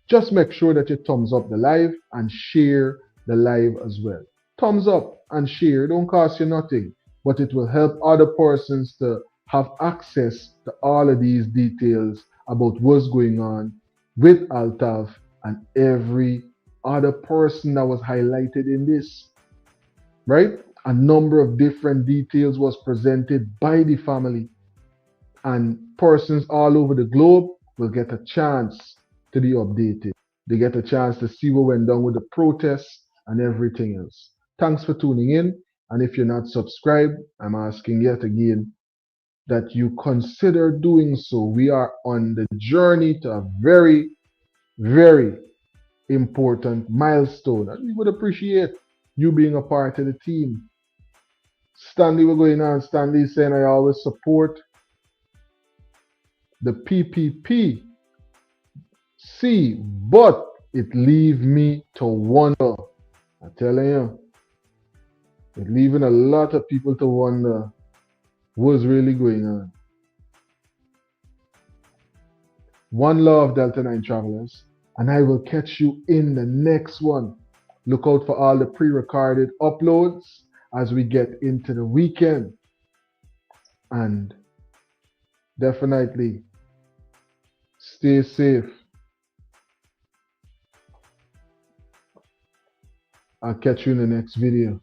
Just make sure that you thumbs up the live and share the live as well. Thumbs up and share. It don't cost you nothing, but it will help other persons to have access to all of these details about what's going on with Altaf and every other person that was highlighted in this, right? A number of different details was presented by the family, and persons all over the globe will get a chance to be updated. They get a chance to see what went down with the protests and everything else. Thanks for tuning in, and if you're not subscribed, I'm asking yet again that you consider doing so. We are on the journey to a very, very important milestone, and we would appreciate you being a part of the team. Stanley, we're going on. Stanley saying I always support the PPP. See, but it leave me to wonder. I'm telling you, it's leaving a lot of people to wonder what's really going on. One love, Delta9 travelers, and I will catch you in the next one. Look out for all the pre-recorded uploads as we get into the weekend. And definitely stay safe. I'll catch you in the next video.